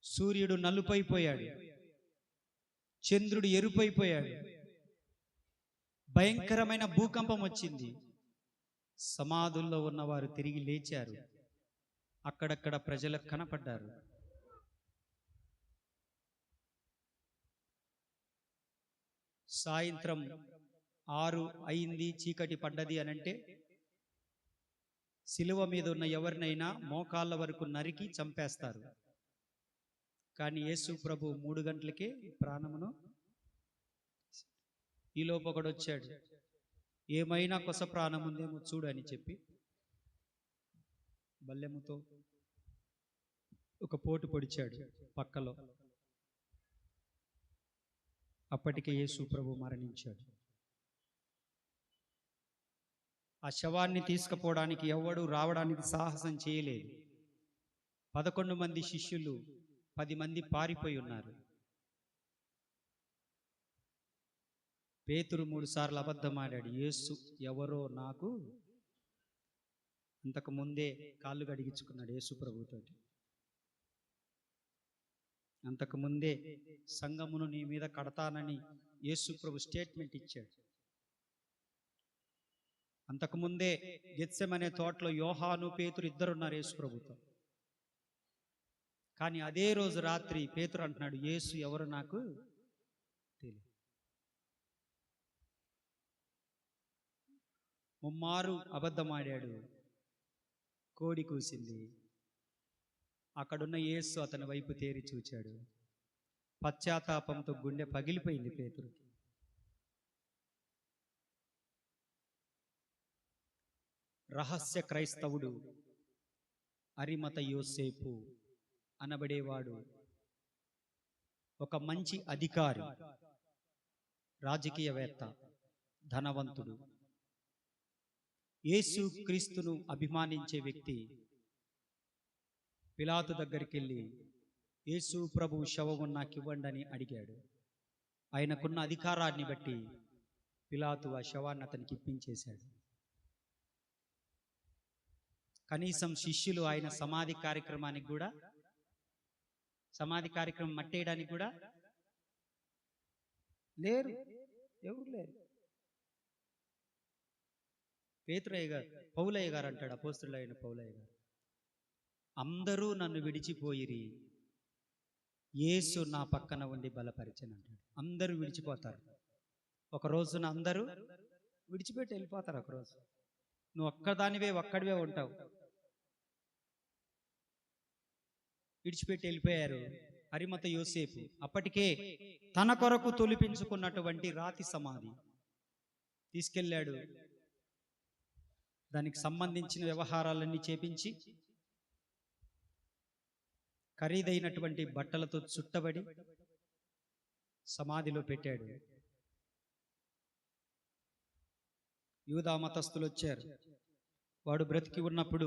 Speaker 1: సూర్యుడు నలుపైపోయాడు, చంద్రుడు ఎరుపైపోయాడు, భయంకరమైన భూకంపం వచ్చింది. సమాధుల్లో ఉన్నవారు తిరిగి లేచారు, అక్కడక్కడ ప్రజలకు కనపడ్డారు. సాయంత్రం 6 అయింది, చీకటి పడ్డది అనంటే సిలువ మీద ఉన్న ఎవరినైనా మోకాళ్ళ వరకు నరికి చంపేస్తారు. కానీ యేసు ప్రభు 3 గంటలకే ప్రాణమును. ఈలోపు ఒకడు వచ్చాడు, ఏమైనా కొస ప్రాణం ఉందేమో చూడు అని చెప్పి బల్లెముతో ఒక పోటు పొడిచాడు పక్కలో. అప్పటికే యేసు ప్రభు మరణించాడు. ఆ శవాన్ని తీసుకుపోవడానికి ఎవడు రావడానికి సాహసం చేయలేదు. 11 మంది శిష్యులు, 10 మంది పారిపోయి ఉన్నారు. పేతురు 3 సార్లు అబద్ధమాడాడు. యేసు ఎవరో నాకు అంతకు ముందే కాళ్ళు గడిగించుకున్నాడు యేసు ప్రభుతోటి. అంతకుముందే సంఘమును నీ మీద కడతానని యేసు ప్రభు స్టేట్మెంట్ ఇచ్చాడు. అంతకుముందే గెత్సెమనే తోటలో యోహాను, పేతురు ఇద్దరున్నారు యేసు ప్రభుతో. కానీ అదే రోజు రాత్రి పేతురు అంటున్నాడు, యేసు ఎవరు నాకు తెలియదు. ముమ్మారు అబద్ధమాడాడు. కోడి కూసింది. అక్కడున్న యేసు అతని వైపు తేరి చూచాడు. పశ్చాత్తాపంతో గుండె పగిలిపోయింది పేతురుకి. రహస్య క్రైస్తవుడు అరిమత యోసేపు అనబడేవాడు ఒక మంచి అధికారి, రాజకీయవేత్త, ధనవంతుడు, యేసు క్రీస్తును అభిమానించే వ్యక్తి. పిలాతు దగ్గరికి వెళ్ళి యేసు ప్రభు శవము నాకు ఇవ్వండి అని అడిగాడు. ఆయనకున్న అధికారాన్ని బట్టి పిలాతు ఆ శవాన్ని అతనికి ఇప్పించేశాడు. కనీసం శిష్యులు ఆయన సమాధి కార్యక్రమం మట్టేయడానికి కూడా లేరు, ఎవరు లేరు. పేతురయ్య గారు, పౌలయ్య గారు అంటాడు, అపోస్తులైన పౌలయ్య గారు, అందరూ నన్ను విడిచిపోయిరి, యేసు నా పక్కన ఉండి బలపరిచను అంటాడు. అందరూ విడిచిపోతారు. ఒక రోజున అందరూ విడిచిపెట్టి వెళ్ళిపోతారు. ఒకరోజు నువ్వు ఒక్కడివే ఉంటావు. విడిచిపెట్టి వెళ్ళిపోయారు. అరిమత యోసేపు అప్పటికే తన కొరకు తొలిపించుకున్నటువంటి రాతి సమాధి తీసుకెళ్ళాడు. దానికి సంబంధించిన వ్యవహారాలన్నీ చేపించి ఖరీదైనటువంటి బట్టలతో చుట్టబడి సమాధిలో పెట్టాడు. యూదా మతస్థులు వచ్చారు. వాడు బ్రతికి ఉన్నప్పుడు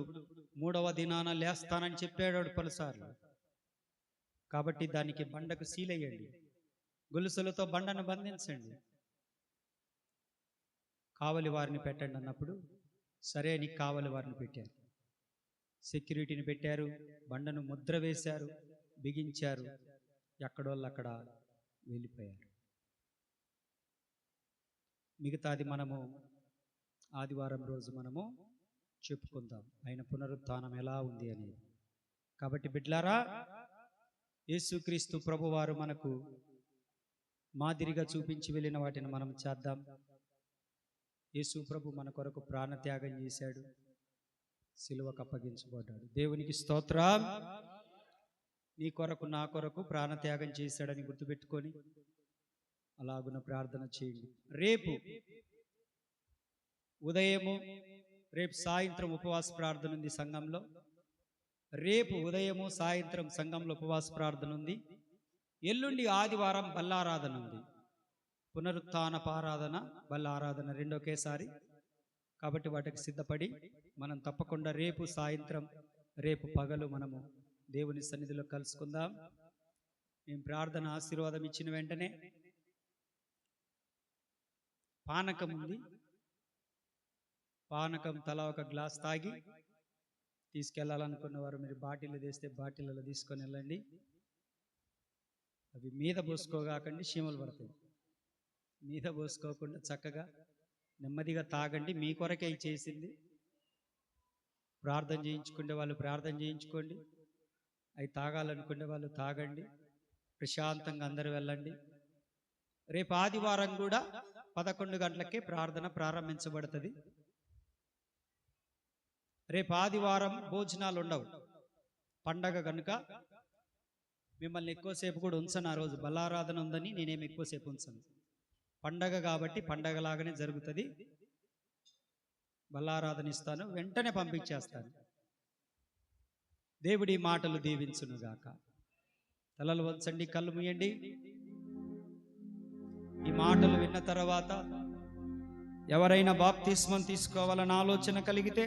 Speaker 1: 3వ దినాన లేస్తానని చెప్పాడు వాడు పలుసార్లు. కాబట్టి దానికి బండకు సీలయ్యండి, గొలుసులతో బండను బంధించండి, కావలి వారిని పెట్టండి అన్నప్పుడు సరే అని కావలి వారిని పెట్టారు. సెక్యూరిటీని పెట్టారు, బండను ముద్ర వేశారు, బిగించారు. ఎక్కడోళ్ళు అక్కడ వెళ్ళిపోయారు. మిగతాది మనము ఆదివారం రోజు మనము చెప్పుకుందాం ఆయన పునరుత్థానం ఎలా ఉంది అనేది. కాబట్టి బిడ్లారా, యేసుక్రీస్తు ప్రభువారు మనకు మాదిరిగా చూపించి వెళ్ళిన వాటిని మనం చేద్దాం. యేసు ప్రభు మన కొరకు ప్రాణత్యాగం చేశాడు, సిలువకు అప్పగించబడ్డాడు. దేవునికి స్తోత్రం. నీ కొరకు నా కొరకు ప్రాణత్యాగం చేశాడని గుర్తుపెట్టుకొని అలాగున ప్రార్థన చేయండి. రేపు ఉదయము, రేపు సాయంత్రం ఉపవాస ప్రార్థన ఉంది సంఘంలో. రేపు ఉదయము సాయంత్రం సంఘంలో ఉపవాస ప్రార్థన ఉంది. ఎల్లుండి ఆదివారం బల్లారాధన ఉంది. పునరుత్థానపారాధన, బల్లారాధన రెండు ఒకేసారి. కాబట్టి వాటికి సిద్ధపడి మనం తప్పకుండా రేపు సాయంత్రం, రేపు పగలు మనము దేవుని సన్నిధిలో కలుసుకుందాం. మేము ప్రార్థన ఆశీర్వాదం ఇచ్చిన వెంటనే పానకం ఉంది. పానకం తలా ఒక గ్లాస్ తాగి తీసుకెళ్లాలనుకున్న వారు మీరు బాటిల్ తెస్తే బాటిల్లో తీసుకొని వెళ్ళండి. అవి మీద పోసుకోగాకండి, చీమలు పడతాయి. మీద పోసుకోకుండా చక్కగా నెమ్మదిగా తాగండి. మీ కొరకే చేసింది. ప్రార్థన చేయించుకునే వాళ్ళు ప్రార్థన చేయించుకోండి. అవి తాగాలనుకునే వాళ్ళు తాగండి. ప్రశాంతంగా అందరూ వెళ్ళండి. రేపు ఆదివారం కూడా 11 గంటలకే ప్రార్థన ప్రారంభించబడుతుంది. రేపు ఆదివారం భోజనాలు ఉండవు, పండగ కనుక మిమ్మల్ని ఎక్కువసేపు కూడా ఉంచను. ఆ రోజు బల్లారాధన ఉందని నేనేమి ఎక్కువసేపు ఉంచను. పండగ కాబట్టి పండగలాగానే జరుగుతుంది. బల్లారాధన ఇస్తాను, వెంటనే పంపించేస్తాను. దేవుడి మాటలు దీవించునుగాక. తలలు వంచండి, కళ్ళు మూయండి. ఈ మాటలు విన్న తర్వాత ఎవరైనా బాప్తిస్మం తీసుకోవాలని ఆలోచన కలిగితే